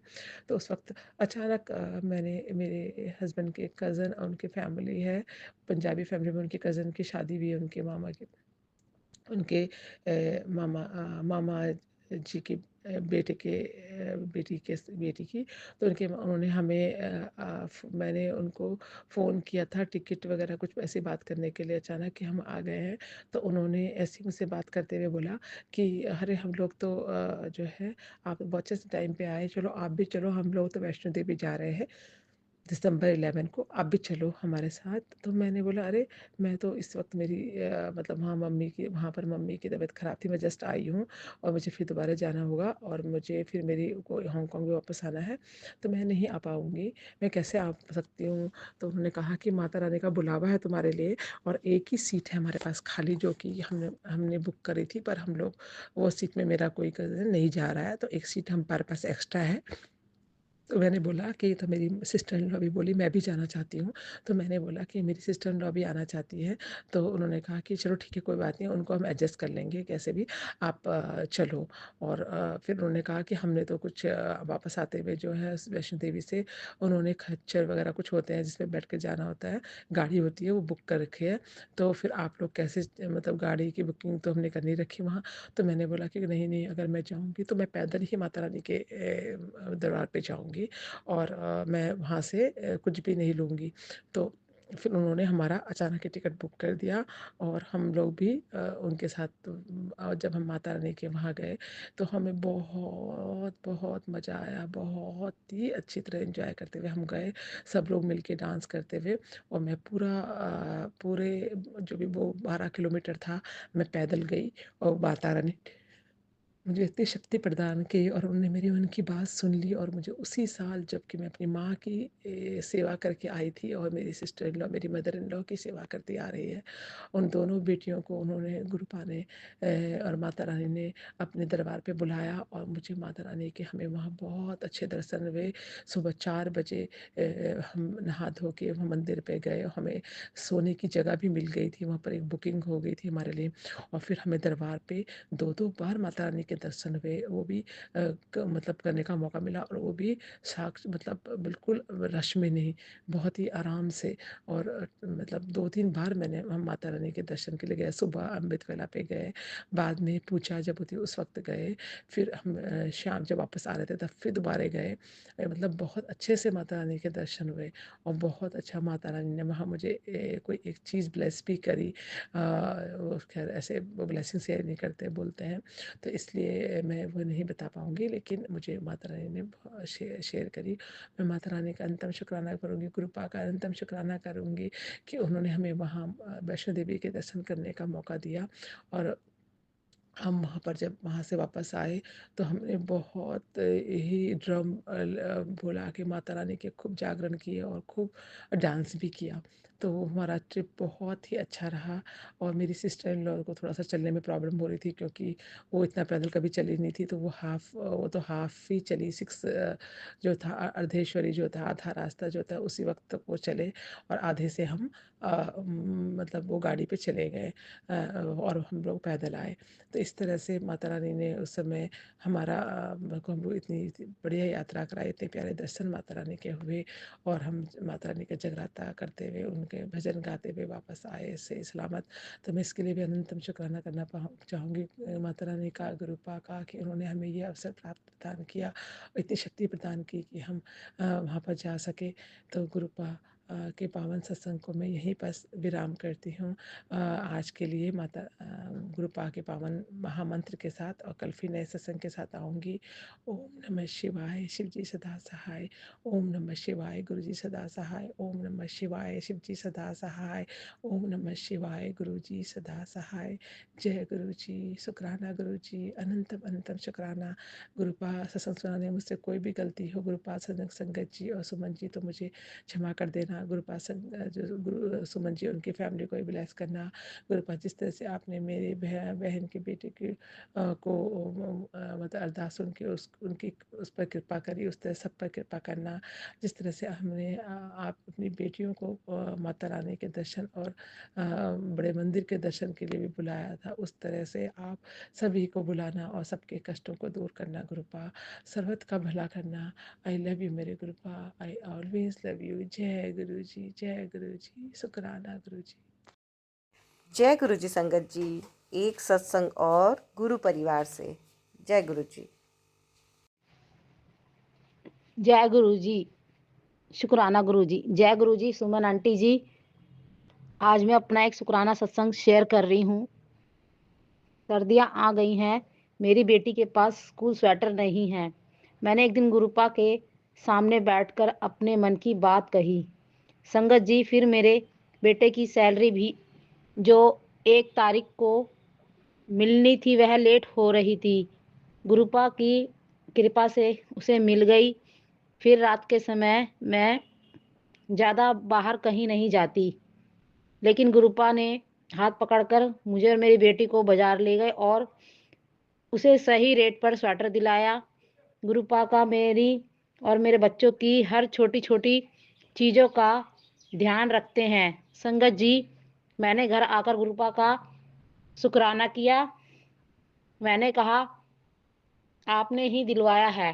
तो उस वक्त अचानक मैंने मेरे हस्बैंड के कज़न और उनकी फैमिली है पंजाबी फैमिली में, उनके कज़न की शादी भी है उनके मामा की, उनके मामा जी के बेटे के बेटी की। तो उन्होंने हमें मैंने उनको फ़ोन किया था टिकट वगैरह कुछ ऐसी बात करने के लिए अचानक कि हम आ गए हैं। तो उन्होंने ऐसे मुझसे बात करते हुए बोला कि अरे हम लोग तो जो है आप बहुत अच्छे टाइम पे आए, चलो आप भी चलो, हम लोग तो वैष्णो देवी जा रहे हैं दिसंबर 11 को, आप भी चलो हमारे साथ। तो मैंने बोला अरे मैं तो इस वक्त मेरी मतलब वहाँ पर मम्मी की तबीयत ख़राब थी, मैं जस्ट आई हूँ और मुझे फिर दोबारा जाना होगा और मुझे फिर मेरी को हांगकांग भी वापस आना है, तो मैं नहीं आ पाऊँगी, मैं कैसे आ सकती हूँ। तो उन्होंने कहा कि माता रानी का बुलावा है तुम्हारे लिए और एक ही सीट है हमारे पास खाली जो कि हमने हमने बुक करी थी, पर हम लोग वो सीट में मेरा कोई कज़न नहीं जा रहा है, तो एक सीट हमारे पास एक्स्ट्रा है। तो मैंने बोला कि तो मेरी सिस्टर इन लॉ भी बोली मैं भी जाना चाहती हूँ। तो मैंने बोला कि मेरी सिस्टर इन लॉ भी आना चाहती है। तो उन्होंने कहा कि चलो ठीक है कोई बात नहीं, उनको हम एडजस्ट कर लेंगे कैसे भी, आप चलो। और फिर उन्होंने कहा कि हमने तो कुछ वापस आते हुए जो है वैष्णो देवी से उन्होंने खच्चर वगैरह कुछ होते हैं जिसमें बैठ के जाना होता है, गाड़ी होती है वो बुक कर रखी है। तो फिर आप लोग कैसे मतलब गाड़ी की बुकिंग तो हमने कर नहीं रखी वहाँ। तो मैंने बोला कि नहीं नहीं, अगर मैं जाऊँगी तो मैं पैदल ही माता रानी के दरबार पे जाऊँगी और मैं वहाँ से कुछ भी नहीं लूँगी। तो फिर उन्होंने हमारा अचानक ही टिकट बुक कर दिया और हम लोग भी उनके साथ जब हम माता रानी के वहाँ गए तो हमें बहुत बहुत मज़ा आया, बहुत ही अच्छी तरह एंजॉय करते हुए हम गए, सब लोग मिलके डांस करते हुए। और मैं पूरे जो भी वो 12 किलोमीटर था मैं पैदल गई और माता रानी मुझे इतनी शक्ति प्रदान की और उन्होंने मेरी मन की बात सुन ली और मुझे उसी साल जबकि मैं अपनी माँ की सेवा करके आई थी और मेरी सिस्टर इन लॉ मेरी मदर इन लॉ की सेवा करती आ रही है, उन दोनों बेटियों को उन्होंने गुरुपा ने और माता रानी ने अपने दरबार पे बुलाया और मुझे माता रानी के हमें वहाँ बहुत अच्छे दर्शन हुए। सुबह 4 बजे हम नहा धो के वहाँ मंदिर पे गए, हमें सोने की जगह भी मिल गई थी, वहाँ पर एक बुकिंग हो गई थी हमारे लिए। और फिर हमें दरबार पे 2-2 बार माता रानी के दर्शन हुए, वो भी मतलब करने का मौका मिला और वो भी मतलब बिल्कुल रश में नहीं, बहुत ही आराम से। और मतलब 2-3 बार हम माता रानी के दर्शन के लिए गए, सुबह अमृत वेला पे गए, बाद में पूजा जब होती उस वक्त गए, फिर हम शाम जब वापस आ रहे थे तब फिर दोबारा गए। मतलब बहुत अच्छे से माता रानी के दर्शन हुए और बहुत अच्छा माता रानी ने वहाँ मुझे कोई एक चीज़ ब्लेस भी करी। वो खैर ऐसे वो ब्लेसिंग शेयर नहीं करते बोलते हैं, तो इसलिए मैं वो नहीं बता पाऊँगी, लेकिन मुझे माता रानी ने शेयर करी। मैं माता रानी का अंतम शुक्राना करूँगी, कृपा का अंतम शुक्राना करूँगी कि उन्होंने हमें वहाँ वैष्णो देवी के दर्शन करने का मौका दिया। और हम वहाँ पर जब वहाँ से वापस आए तो हमने बहुत ही ड्रम बुला के माता रानी के खूब जागरण किए और खूब डांस भी किया। तो वो हमारा ट्रिप बहुत ही अच्छा रहा। और मेरी सिस्टर इन लॉ को थोड़ा-सा चलने में प्रॉब्लम हो रही थी, क्योंकि वो इतना पैदल कभी चली नहीं थी, तो वो तो हाफ़ ही चली। 6 जो था अर्धेश्वरी जो था, आधा रास्ता जो था उसी वक़्त तक वो चले, और आधे से हम मतलब वो गाड़ी पे चले गए, और हम लोग पैदल आए। तो इस तरह से माता रानी ने उस समय हमारा को हम लोग इतनी बढ़िया यात्रा कराई, इतने प्यारे दर्शन माता रानी के हुए, और हम माता रानी का जगराता करते हुए, उनके भजन गाते हुए वापस आए सही सलामत। तो मैं इसके लिए भी अनंतम शुक्राना करना चाहूँगी माता रानी का, गुरुपा का, कि उन्होंने हमें ये अवसर प्राप्त प्रदान किया, इतनी शक्ति प्रदान की कि हम वहाँ पर जा सके। तो गुरुपा के पावन सत्संग को मैं यहीं पर विराम करती हूँ आज के लिए। गुरुपा के पावन महामंत्र के साथ, और कल फिर नए सत्संग के साथ आऊँगी। ओम नमः शिवाय, शिव जी सदा सहाय। ओम नमः शिवाय, गुरु जी सदा सहाय। ओम नमः शिवाय, शिव जी सदा सहाय। ओम नमः शिवाय, गुरु जी सदा सहाय। जय गुरु जी, शुक्राना गुरु जी, अनंतम अनंतम शुक्राना। गुरुपा सत्संग सुनाने में मुझसे कोई भी गलती हो, गुरुपा संगत जी और सुमन जी, तो मुझे क्षमा कर देना। गुरुपा जो गुरु सुमन जी, उनकी फैमिली को भी ब्लेस करना। गुरुपा जिस तरह से आपने मेरी बहन के बेटे की को मतलब अरदास सुन के उनकी उस पर कृपा करी, उस तरह सब पर कृपा करना। जिस तरह से हमने आप अपनी बेटियों को माता रानी के दर्शन और बड़े मंदिर के दर्शन के लिए भी बुलाया था, उस तरह से आप सभी को बुलाना और सबके कष्टों को दूर करना। गुरुपा सर्वत का भला करना। आई लव यू मेरे गुरुपा, आई ऑलवेज लव यू। जय गुरु जी, जय गुरु जी, शुक्राना गुरु जी। जय गुरु जी संगत जी, एक सत्संग और गुरु परिवार से। जय गुरु जी। जय गुरु जी, शुक्राना गुरु जी। जय गुरु जी, सुमन आंटी जी। आज मैं अपना एक शुक्राना सत्संग शेयर कर रही हूँ। सर्दियाँ आ गई हैं, मेरी बेटी के पास स्कूल स्वेटर नहीं है। मैंने एक दिन गुरुपा के सामने बैठकर अपने मन की बात कही। संगत जी, फिर मेरे बेटे की सैलरी भी जो 1 तारीख को मिलनी थी वह लेट हो रही थी। गुरुपा की कृपा से उसे मिल गई। फिर रात के समय मैं ज़्यादा बाहर कहीं नहीं जाती, लेकिन गुरुपा ने हाथ पकड़कर मुझे और मेरी बेटी को बाजार ले गए और उसे सही रेट पर स्वेटर दिलाया। गुरुपा का मेरी और मेरे बच्चों की हर छोटी-छोटी चीज़ों का ध्यान रखते हैं। संगत जी, मैंने घर आकर गुरुपा का शुक्राना किया। मैंने कहा, आपने ही दिलवाया है।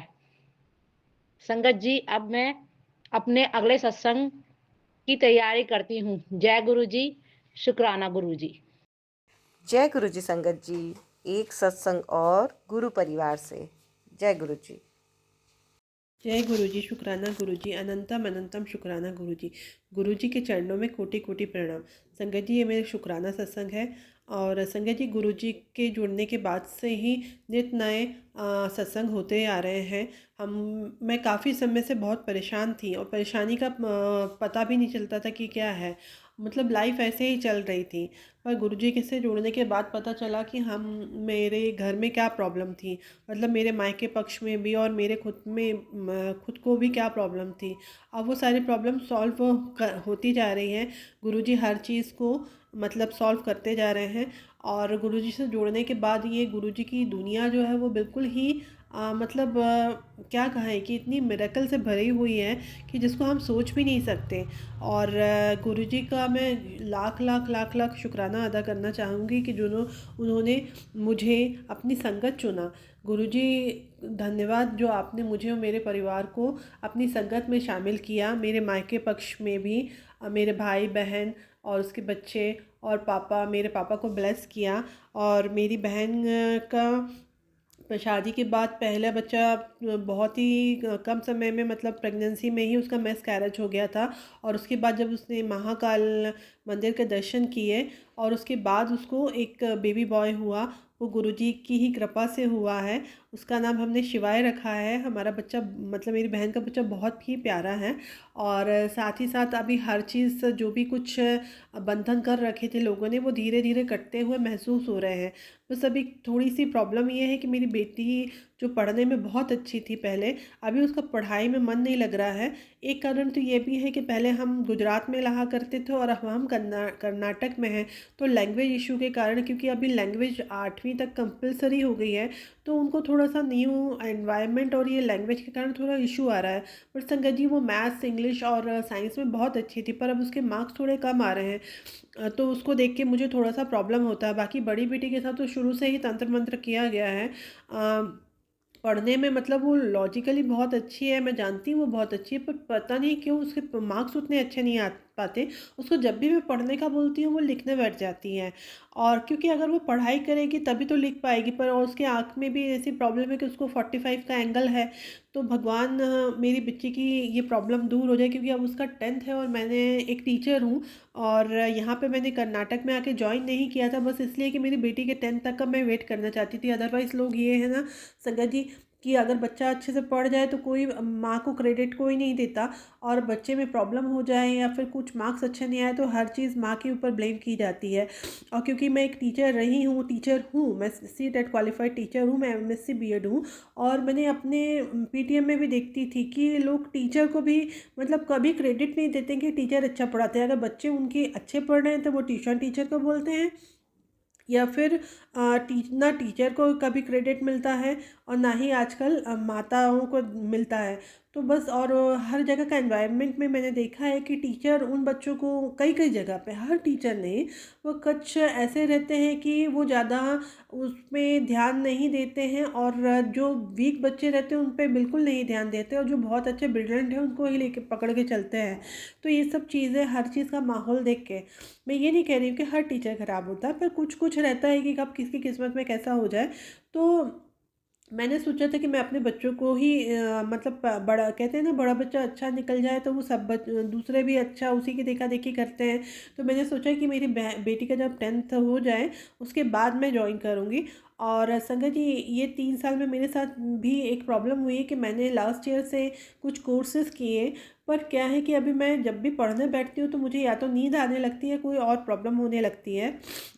संगत जी, अब मैं अपने अगले सत्संग की तैयारी करती हूँ। जय गुरु जी, शुक्राना गुरु जी। जय गुरु जी संगत जी, एक सत्संग और गुरु परिवार से। जय गुरु जी। जय गुरु जी, शुक्राना गुरु जी, अनंतम अनंतम शुक्राना गुरु जी। गुरु जी के चरणों में कोटि कोटि प्रणाम। संगत जी, ये मेरे शुक्राना सत्संग है। और संगत जी, गुरु जी के जुड़ने के बाद से ही नित नए सत्संग होते आ रहे हैं। मैं काफ़ी समय से बहुत परेशान थी, और परेशानी का पता भी नहीं चलता था कि क्या है। मतलब लाइफ ऐसे ही चल रही थी। पर गुरु जी के से जुड़ने के बाद पता चला कि मेरे घर में क्या प्रॉब्लम थी। मतलब मेरे मायके पक्ष में भी और मेरे खुद को भी क्या प्रॉब्लम थी। अब वो सारी प्रॉब्लम सॉल्व होती जा रही हैं। गुरुजी हर चीज़ को मतलब सॉल्व करते जा रहे हैं। और गुरुजी से जुड़ने के बाद ये गुरुजी की दुनिया जो है वो बिल्कुल ही क्या कहें कि इतनी मिरेकल से भरी हुई है कि जिसको हम सोच भी नहीं सकते। और गुरुजी का मैं लाख लाख लाख लाख शुक्राना अदा करना चाहूँगी कि उन्होंने मुझे अपनी संगत चुना। गुरुजी, धन्यवाद जो आपने मुझे और मेरे परिवार को अपनी संगत में शामिल किया। मेरे मायके पक्ष में भी मेरे भाई बहन और उसके बच्चे और मेरे पापा को ब्लेस किया। और मेरी बहन का शादी के बाद पहला बच्चा बहुत ही कम समय में मतलब प्रेगनेंसी में ही उसका मिसकैरेज हो गया था। और उसके बाद जब उसने मंदिर के दर्शन किए और उसके बाद उसको एक बेबी बॉय हुआ। वो गुरुजी की ही कृपा से हुआ है। उसका नाम हमने शिवाय रखा है। हमारा बच्चा मतलब मेरी बहन का बच्चा बहुत ही प्यारा है। और साथ ही साथ अभी हर चीज़ जो भी कुछ बंधन कर रखे थे लोगों ने, वो धीरे धीरे कटते हुए महसूस हो रहे हैं। बस अभी थोड़ी सी प्रॉब्लम ये है कि मेरी बेटी जो पढ़ने में बहुत अच्छी थी पहले, अभी उसका पढ़ाई में मन नहीं लग रहा है। एक कारण तो ये भी है कि पहले हम गुजरात में रहा करते थे और अब हम कर्नाटक में हैं, तो लैंग्वेज इशू के कारण, क्योंकि अभी लैंग्वेज 8वीं तक कंपलसरी हो गई है, तो उनको थोड़ा सा न्यू एनवायरनमेंट और ये लैंग्वेज के कारण थोड़ा इशू आ रहा है। पर संगत जी वो मैथ्स, इंग्लिश और साइंस में बहुत अच्छी थी, पर अब उसके मार्क्स थोड़े कम आ रहे हैं। तो उसको देख के मुझे थोड़ा सा प्रॉब्लम होता है। बाकी बड़ी बेटी के साथ तो शुरू से ही तंत्र मंत्र किया गया है। पढ़ने में मतलब वो लॉजिकली बहुत अच्छी है, मैं जानती हूँ वो बहुत अच्छी है, पर पता नहीं क्यों उसके मार्क्स उतने अच्छे नहीं आ पाते। उसको जब भी मैं पढ़ने का बोलती हूँ वो लिखने बैठ जाती है। और क्योंकि अगर वो पढ़ाई करेगी तभी तो लिख पाएगी, पर और उसके आँख में भी ऐसी प्रॉब्लम है कि उसको 45 का एंगल है। तो भगवान मेरी बच्ची की ये प्रॉब्लम दूर हो जाए, क्योंकि अब उसका 10th है और मैंने एक टीचर हूँ। और यहाँ पे मैंने कर्नाटक में आके ज्वाइन नहीं किया था बस इसलिए कि मेरी बेटी के 10th तक का मैं वेट करना चाहती थी। अदरवाइज़ लोग ये है ना संगत जी, कि अगर बच्चा अच्छे से पढ़ जाए तो कोई माँ को क्रेडिट कोई नहीं देता, और बच्चे में प्रॉब्लम हो जाए या फिर कुछ मार्क्स अच्छे नहीं आए तो हर चीज़ माँ के ऊपर ब्लेम की जाती है। और क्योंकि मैं एक टीचर हूँ, मैं CTET क्वालिफाइड टीचर हूँ, मैं MSc B.Ed हूँ। और मैंने अपने PTM में भी देखती थी कि लोग टीचर को भी मतलब कभी क्रेडिट नहीं देते कि टीचर अच्छा पढ़ाते हैं। अगर बच्चे उनके अच्छे पढ़ रहे हैं तो वो ट्यूशन टीचर को बोलते हैं, या फिर ना टीचर को कभी क्रेडिट मिलता है और ना ही आजकल माताओं को मिलता है। तो बस और हर जगह का एनवायरनमेंट में मैंने देखा है कि टीचर उन बच्चों को कई कई जगह पे, हर टीचर नहीं, वो कुछ ऐसे रहते हैं कि वो ज़्यादा उसमें ध्यान नहीं देते हैं, और जो वीक बच्चे रहते हैं उन पे बिल्कुल नहीं ध्यान देते, और जो बहुत अच्छे ब्रिलियंट हैं उनको ही लेके पकड़ के चलते हैं। तो ये सब चीज़ें, हर चीज़ का माहौल देख के, मैं ये नहीं कह रही हूँ कि हर टीचर ख़राब होता है, पर कुछ कुछ रहता है कि कब किसकी किस्मत में कैसा हो जाए। तो मैंने सोचा था कि मैं अपने बच्चों को ही मतलब बड़ा कहते हैं ना, बड़ा बच्चा अच्छा निकल जाए तो वो सब दूसरे भी अच्छा उसी की देखा देखी करते हैं। तो मैंने सोचा कि मेरी बेटी का जब 10th हो जाए उसके बाद मैं ज्वाइन करूँगी। और संगत जी ये 3 साल में मेरे साथ भी एक प्रॉब्लम हुई है कि मैंने लास्ट ईयर से कुछ कोर्सेज़ किए, पर क्या है कि अभी मैं जब भी पढ़ने बैठती हूँ तो मुझे या तो नींद आने लगती है, कोई और प्रॉब्लम होने लगती है।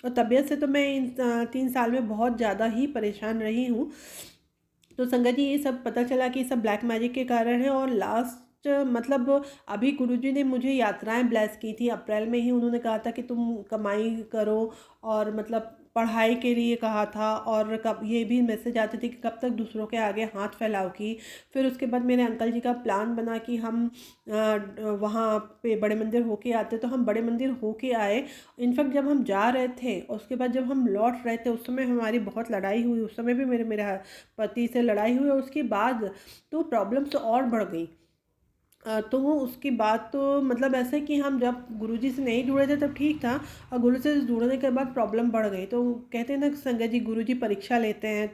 और तबीयत से तो मैं इन 3 साल में बहुत ज़्यादा ही परेशान रही हूँ। तो संगत जी ये सब पता चला कि सब ब्लैक मैजिक के कारण है। और लास्ट मतलब अभी गुरुजी ने मुझे यात्राएं ब्लेस की थी अप्रैल में ही। उन्होंने कहा था कि तुम कमाई करो, और मतलब पढ़ाई के लिए कहा था, और कब ये भी मैसेज आते थे कि कब तक दूसरों के आगे हाथ फैलाओगी। फिर उसके बाद मेरे अंकल जी का प्लान बना कि हम वहाँ पे बड़े मंदिर होके आते, तो हम बड़े मंदिर होके आए। इनफैक्ट जब हम जा रहे थे और उसके बाद जब हम लौट रहे थे उस समय हमारी बहुत लड़ाई हुई। उस समय भी मेरे पति से लड़ाई हुई, और उसके बाद तो प्रॉब्लम्स और बढ़ गई। तो वो उसकी बात तो मतलब ऐसे कि हम जब गुरुजी से नहीं जुड़े थे तब ठीक था, और गुरु से जुड़ने के बाद प्रॉब्लम बढ़ गई। तो कहते हैं ना संगत जी, गुरुजी परीक्षा लेते हैं,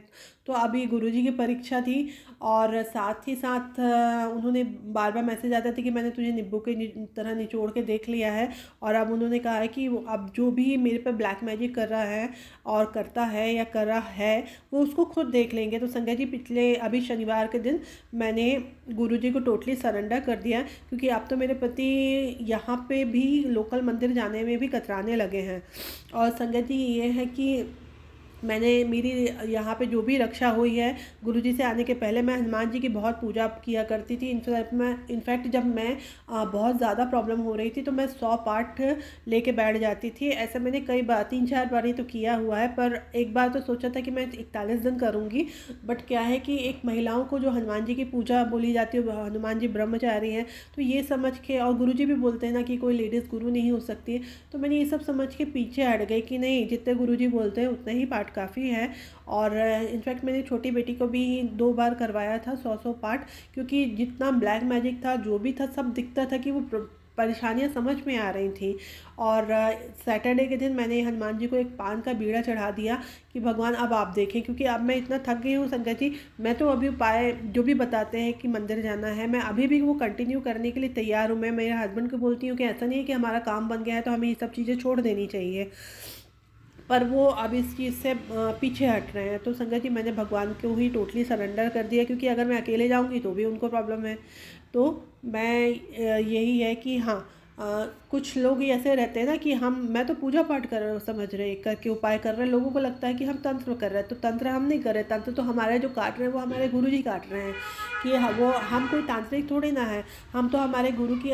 तो अभी गुरुजी की परीक्षा थी। और साथ ही साथ उन्होंने बार बार मैसेज आता था कि मैंने तुझे नींबू के तरह निचोड़ के देख लिया है, और अब उन्होंने कहा है कि अब जो भी मेरे पे ब्लैक मैजिक कर रहा है और करता है या कर रहा है वो उसको खुद देख लेंगे। तो संगत जी पिछले अभी शनिवार के दिन मैंने गुरुजी को टोटली सरेंडर कर दिया, क्योंकि अब तो मेरे पति यहाँ पे भी लोकल मंदिर जाने में भी कतराने लगे हैं। और संगत जी ये है कि मैंने मेरी यहाँ पे जो भी रक्षा हुई है, गुरुजी से आने के पहले मैं हनुमान जी की बहुत पूजा किया करती थी। इनफैक्ट जब मैं बहुत ज़्यादा प्रॉब्लम हो रही थी तो मैं 100 पाठ लेके बैठ जाती थी। ऐसा मैंने कई बार 3-4 बार ही तो किया हुआ है, पर एक बार तो सोचा था कि मैं 41 दिन करूँगी। बट क्या है कि एक महिलाओं को जो हनुमान जी की पूजा बोली जाती है, हनुमान जी ब्रह्मचारी हैं, तो ये समझ के, और गुरुजी भी बोलते हैं ना कि कोई लेडीज़ गुरु नहीं हो सकती है, तो मैंने ये सब समझ के पीछे हट गई कि नहीं, जितने गुरुजी बोलते हैं उतने ही पाठ काफ़ी है। और इनफैक्ट मेरी छोटी बेटी को भी 2 बार करवाया था 100 पाठ, क्योंकि जितना ब्लैक मैजिक था जो भी था सब दिखता था कि वो परेशानियाँ समझ में आ रही थी। और सैटरडे के दिन मैंने हनुमान जी को एक पान का बीड़ा चढ़ा दिया कि भगवान अब आप देखें, क्योंकि अब मैं इतना थक गई हूँ संगत जी। मैं तो अभी उपाय जो भी बताते हैं कि मंदिर जाना है, मैं अभी भी वो कंटिन्यू करने के लिए तैयार हूँ। मैं मेरे हस्बैंड को बोलती हूँ कि ऐसा नहीं है कि हमारा काम बन गया है तो हमें ये सब चीज़ें छोड़ देनी चाहिए, पर वो अब इस चीज़ से पीछे हट रहे हैं। तो संगत जी मैंने भगवान को ही टोटली सरेंडर कर दिया, क्योंकि अगर मैं अकेले जाऊंगी तो भी उनको प्रॉब्लम है। तो मैं यही है कि हाँ, कुछ लोग ऐसे रहते हैं ना कि मैं तो पूजा पाठ कर रहे समझ रहे करके उपाय कर रहे हैं, लोगों को लगता है कि हम तंत्र कर रहे हैं। तो तंत्र हम नहीं कर रहे, तंत्र तो हमारे जो काट रहे हैं वो हमारे गुरु जी काट रहे हैं। कि वो हम कोई तांत्रिक थोड़ी ना है, हम तो हमारे गुरु की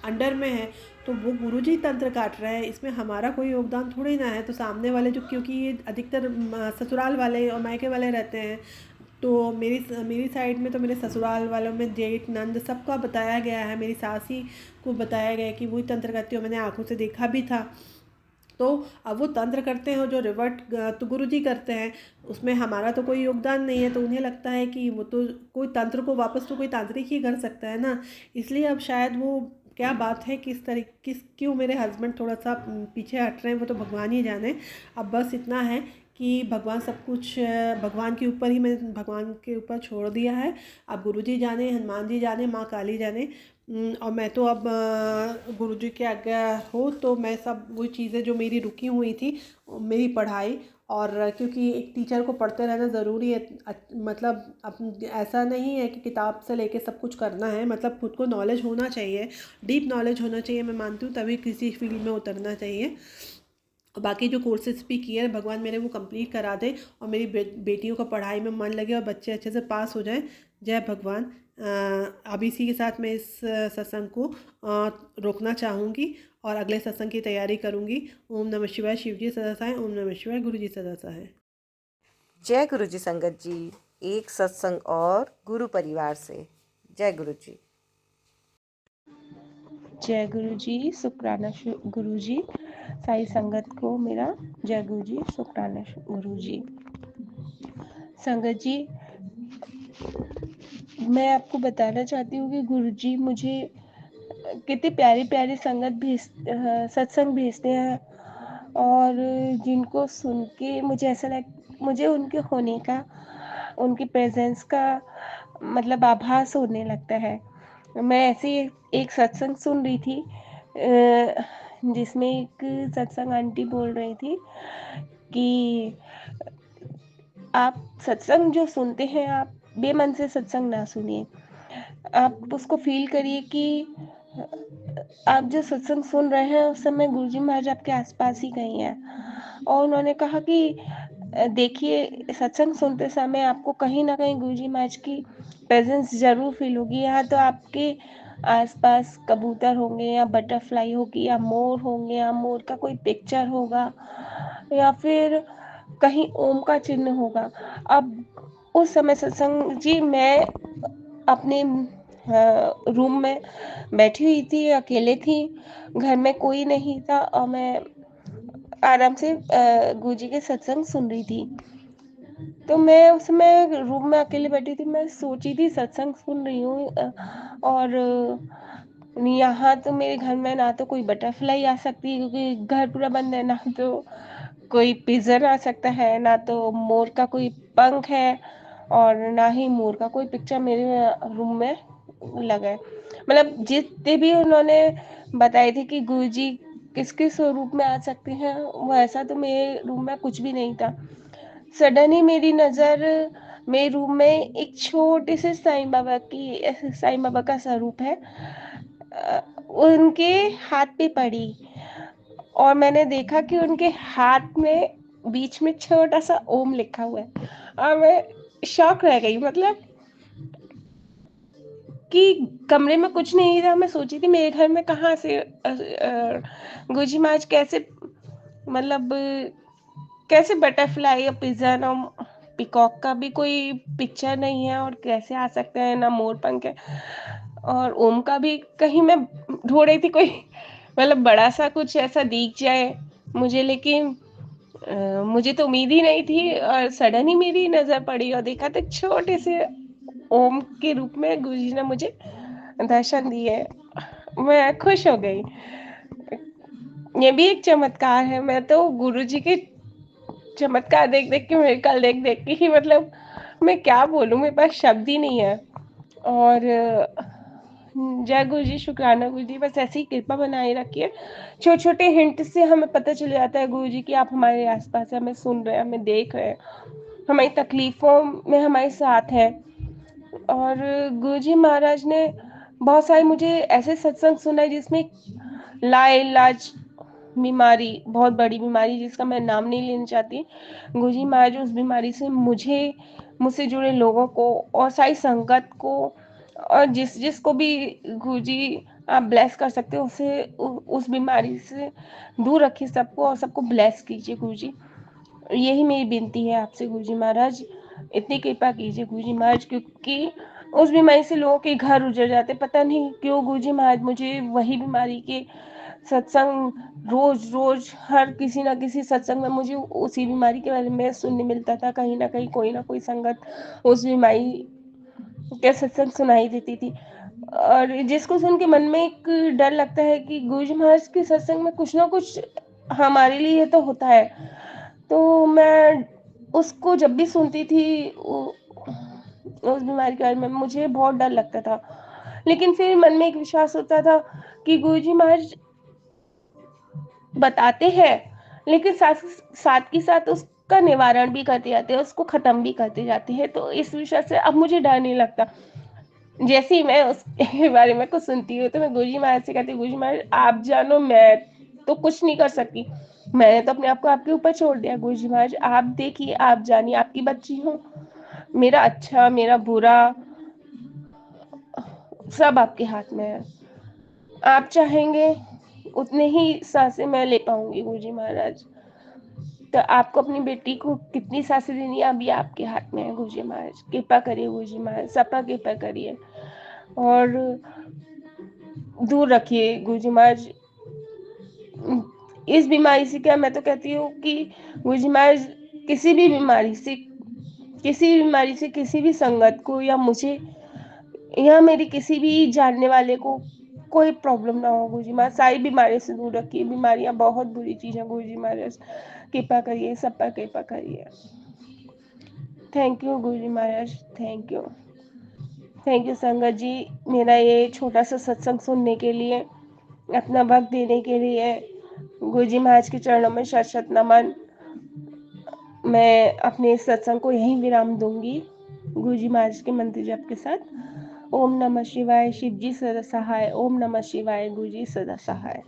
अंडर में है। तो वो गुरुजी तंत्र काट रहे हैं, इसमें हमारा कोई योगदान थोड़ी ना है। तो सामने वाले जो, क्योंकि ये अधिकतर ससुराल वाले और मायके वाले रहते हैं, तो मेरी साइड में तो मेरे ससुराल वालों में जेठ नंद सबका बताया गया है, मेरी सासी को बताया गया है कि वही तंत्र करती हो, मैंने आंखों से देखा भी था। तो अब वो तंत्र करते हैं जो रिवर्ट तो गुरुजी करते हैं, उसमें हमारा तो कोई योगदान नहीं है। तो उन्हें लगता है कि वो तो कोई तंत्र को वापस तो कोई तांत्रिक ही कर सकता है ना। इसलिए अब शायद वो क्या बात है, क्यों मेरे हस्बैंड थोड़ा सा पीछे हट रहे हैं, वो तो भगवान ही जाने। अब बस इतना है कि भगवान सब कुछ भगवान के ऊपर ही, मैंने भगवान के ऊपर छोड़ दिया है। अब गुरुजी जाने, हनुमान जी जाने, माँ काली जाने। और मैं तो अब गुरुजी के आज्ञा हो तो मैं सब वो चीज़ें जो मेरी रुकी हुई थी, मेरी पढ़ाई, और क्योंकि एक टीचर को पढ़ते रहना ज़रूरी है। मतलब अब ऐसा नहीं है कि किताब से लेके सब कुछ करना है, मतलब खुद को नॉलेज होना चाहिए, डीप नॉलेज होना चाहिए, मैं मानती हूँ, तभी किसी फील्ड में उतरना चाहिए। और बाकी जो कोर्सेज भी किए हैं भगवान मेरे वो कंप्लीट करा दे, और मेरी बेटियों का पढ़ाई में मन लगे और बच्चे अच्छे से पास हो जाएं। जय भगवान। अब इसी के साथ मैं इस सत्संग को रोकना चाहूँगी और अगले सत्संग की तैयारी करूँगी। ओम नमः शिवाय। शिव जी सदा सहाय। ओम नमः शिवाय। गुरु जी सदा सहाय। जय गुरु जी संगत जी, एक सत्संग और गुरु परिवार से। जय गुरु जी। जय गुरु जी, शुक्राना गुरु जी। साई संगत को मेरा जय गुरु जी, शुक्राना गुरु जी। संगत जी, मैं आपको बताना चाहती हूँ कि गुरु जी मुझे कितने प्यारी प्यारी सत्संग भेजते हैं, और जिनको सुन के मुझे ऐसा मुझे उनके होने का, उनकी प्रेजेंस का मतलब आभास होने लगता है। मैं ऐसे ही एक सत्संग सुन रही थी, जिसमें एक सत्संग आंटी बोल रही थी कि आप सत्संग जो सुनते हैं, आप बेमन से सत्संग ना सुनिए, आप उसको फील करिए कि आप जो सत्संग सुन रहे हैं उस समय गुरुजी महाराज आपके आसपास ही कहीं हैं। और उन्होंने कहा कि देखिए, सत्संग सुनते समय आपको कहीं ना कहीं गुरुजी महाराज की प्रेजेंस जरूर फील होगी। या तो आपके आसपास कबूतर होंगे, या बटरफ्लाई होगी, या मोर होंगे, या मोर का कोई पिक्चर होगा, या फिर कहीं ओम का चिन्ह होगा। अब उस समय सत्संग जी, मैं अपने रूम में बैठी हुई थी, अकेले थी, घर में कोई नहीं था, और मैं आराम से गुरुजी के सत्संग सुन रही थी। तो मैं उस समय रूम में अकेले बैठी थी, मैं सोची थी सत्संग सुन रही हूँ, और यहाँ तो मेरे घर में ना तो कोई बटरफ्लाई आ सकती है, क्योंकि घर पूरा बंद है, ना तो कोई पिजन आ सकता है, ना तो मोर का कोई पंख है, और ना ही मोर का कोई पिक्चर मेरे रूम में लगा है। मतलब जितने भी उन्होंने बताए थे कि गुरुजी किस किस स्वरूप में आ सकते हैं, वो ऐसा तो मेरे रूम में कुछ भी नहीं था। सडन ही मेरी नज़र मेरे रूम में एक छोटे से साईं बाबा का स्वरूप है, उनके हाथ पे पड़ी, और मैंने देखा कि उनके हाथ में बीच में छोटा सा ओम लिखा हुआ है, और मैं शॉक रह गई। मतलब कि कमरे में कुछ नहीं था, मैं सोची थी मेरे घर में कहाँ से गुरुजी महाराज कैसे, मतलब कैसे बटरफ्लाई और पिजन और पिकॉक का भी कोई पिक्चर नहीं है, और कैसे आ सकते हैं, ना मोर पंख है, और ओम का भी कहीं मैं ढूंढ रही थी कोई मतलब बड़ा सा कुछ ऐसा दिख जाए मुझे, लेकिन मुझे तो उम्मीद ही नहीं थी, और सडन ही मेरी नजर पड़ी और देखा तो छोटे से ओम के रूप में गुरुजी ने मुझे दर्शन दिए। मैं खुश हो गई। ये भी एक चमत्कार है। मैं तो गुरुजी के चमत्कार देख-देख के, मिरेकल देख-देख के ही मतलब मैं क्या बोलूँ, मेरे पास शब्द ही नहीं है। और जय गुरुजी, शुक्राना गुरुजी, बस ऐसी ही कृपा बनाए रखिए। छोटे-छोटे हिंट से हमें पता चल जाता है गुरुजी कि आप हमारे आस-पास हैं, हमें सुन रहे हैं, हमें देख रहे हैं, हमारी तकलीफ़ों में हमारे साथ हैं। और गुरुजी महाराज ने बहुत सारे मुझे ऐसे सत्संग सुनाए जिसमें लाइलाज बीमारी, बहुत बड़ी बीमारी जिसका मैं नाम नहीं लेना चाहती, गुरुजी महाराज उस बीमारी से मुझसे जुड़े लोगों को और सारी संगत को, और जिसको भी गुरुजी आप ब्लेस कर सकते हो उसे उस बीमारी से दूर रखिए सबको, और सबको ब्लेस कीजिए गुरुजी। यही मेरी विनती है आपसे गुरुजी महाराज, इतनी कृपा कीजिए गुरुजी महाराज, क्योंकि उस बीमारी से लोगों के घर उजड़ जाते। पता नहीं क्यों गुरुजी महाराज मुझे वही बीमारी के सत्संग रोज रोज, हर किसी ना किसी सत्संग में मुझे उसी बीमारी के बारे में सुनने मिलता था। कहीं ना कहीं कोई ना कोई संगत उस बीमारी के सत्संग सुनाई देती थी, और जिसको सुन के मन में एक डर लगता है कि गुरुजी महाराज के सत्संग में कुछ ना कुछ हमारे लिए तो होता है। तो मैं उसको जब भी सुनती थी उस बीमारी के बारे में मुझे बहुत डर लगता था, लेकिन फिर मन में एक विश्वास होता था कि गुरुजी महाराज बताते हैं, लेकिन साथ साथ के साथ उसका निवारण भी करते जाते हैं, उसको खत्म भी करते जाते हैं। तो इस विषय से अब मुझे डर नहीं लगता। जैसे ही मैं उसके बारे में कुछ सुनती हूँ तो मैं गुरुजी महाराज से कहती हूँ, गुरुजी महाराज आप जानो, मैं तो कुछ नहीं कर सकती, मैंने तो अपने आप को आपके ऊपर छोड़ दिया। गुरुजी महाराज आप देखिए, आप जानिए, आपकी बच्ची हूँ, मेरा अच्छा मेरा बुरा सब आपके हाथ में है। आप चाहेंगे उतने ही सांसें मैं ले पाऊंगी गुरुजी महाराज। तो आपको अपनी बेटी को कितनी सांसें देनी है अभी आपके हाथ में है गुरुजी महाराज। कृपा करिए गुरुजी महाराज, सबका कृपा करिए और दूर रखिए गुरुजी महाराज इस बीमारी से। क्या मैं तो कहती हूँ कि गुरुजी महाराज किसी भी बीमारी से, किसी भी संगत को, या मुझे, या मेरी किसी भी जानने वाले को कोई प्रॉब्लम ना हो गुरुजी महाराज। सारी बीमारियों से दूर रखिए, बीमारियां बहुत बुरी चीज है गुरुजी महाराज। कृपा करिए, सब पर कृपा करिए। Thank you Guruji Maharaj, thank you, thank you संगत जी, मेरा ये छोटा सा सत्संग सुनने के लिए, अपना वक्त देने के लिए। गुरुजी महाराज के चरणों में शत शत नमन। मैं अपने इस सत्संग को यहीं विराम दूंगी गुरुजी महाराज के मंत्र जप के साथ। ओम नमः शिवाय, शिव जी सदा सहाय। ओम नमः शिवाय, गुरुजी सदा सहाय।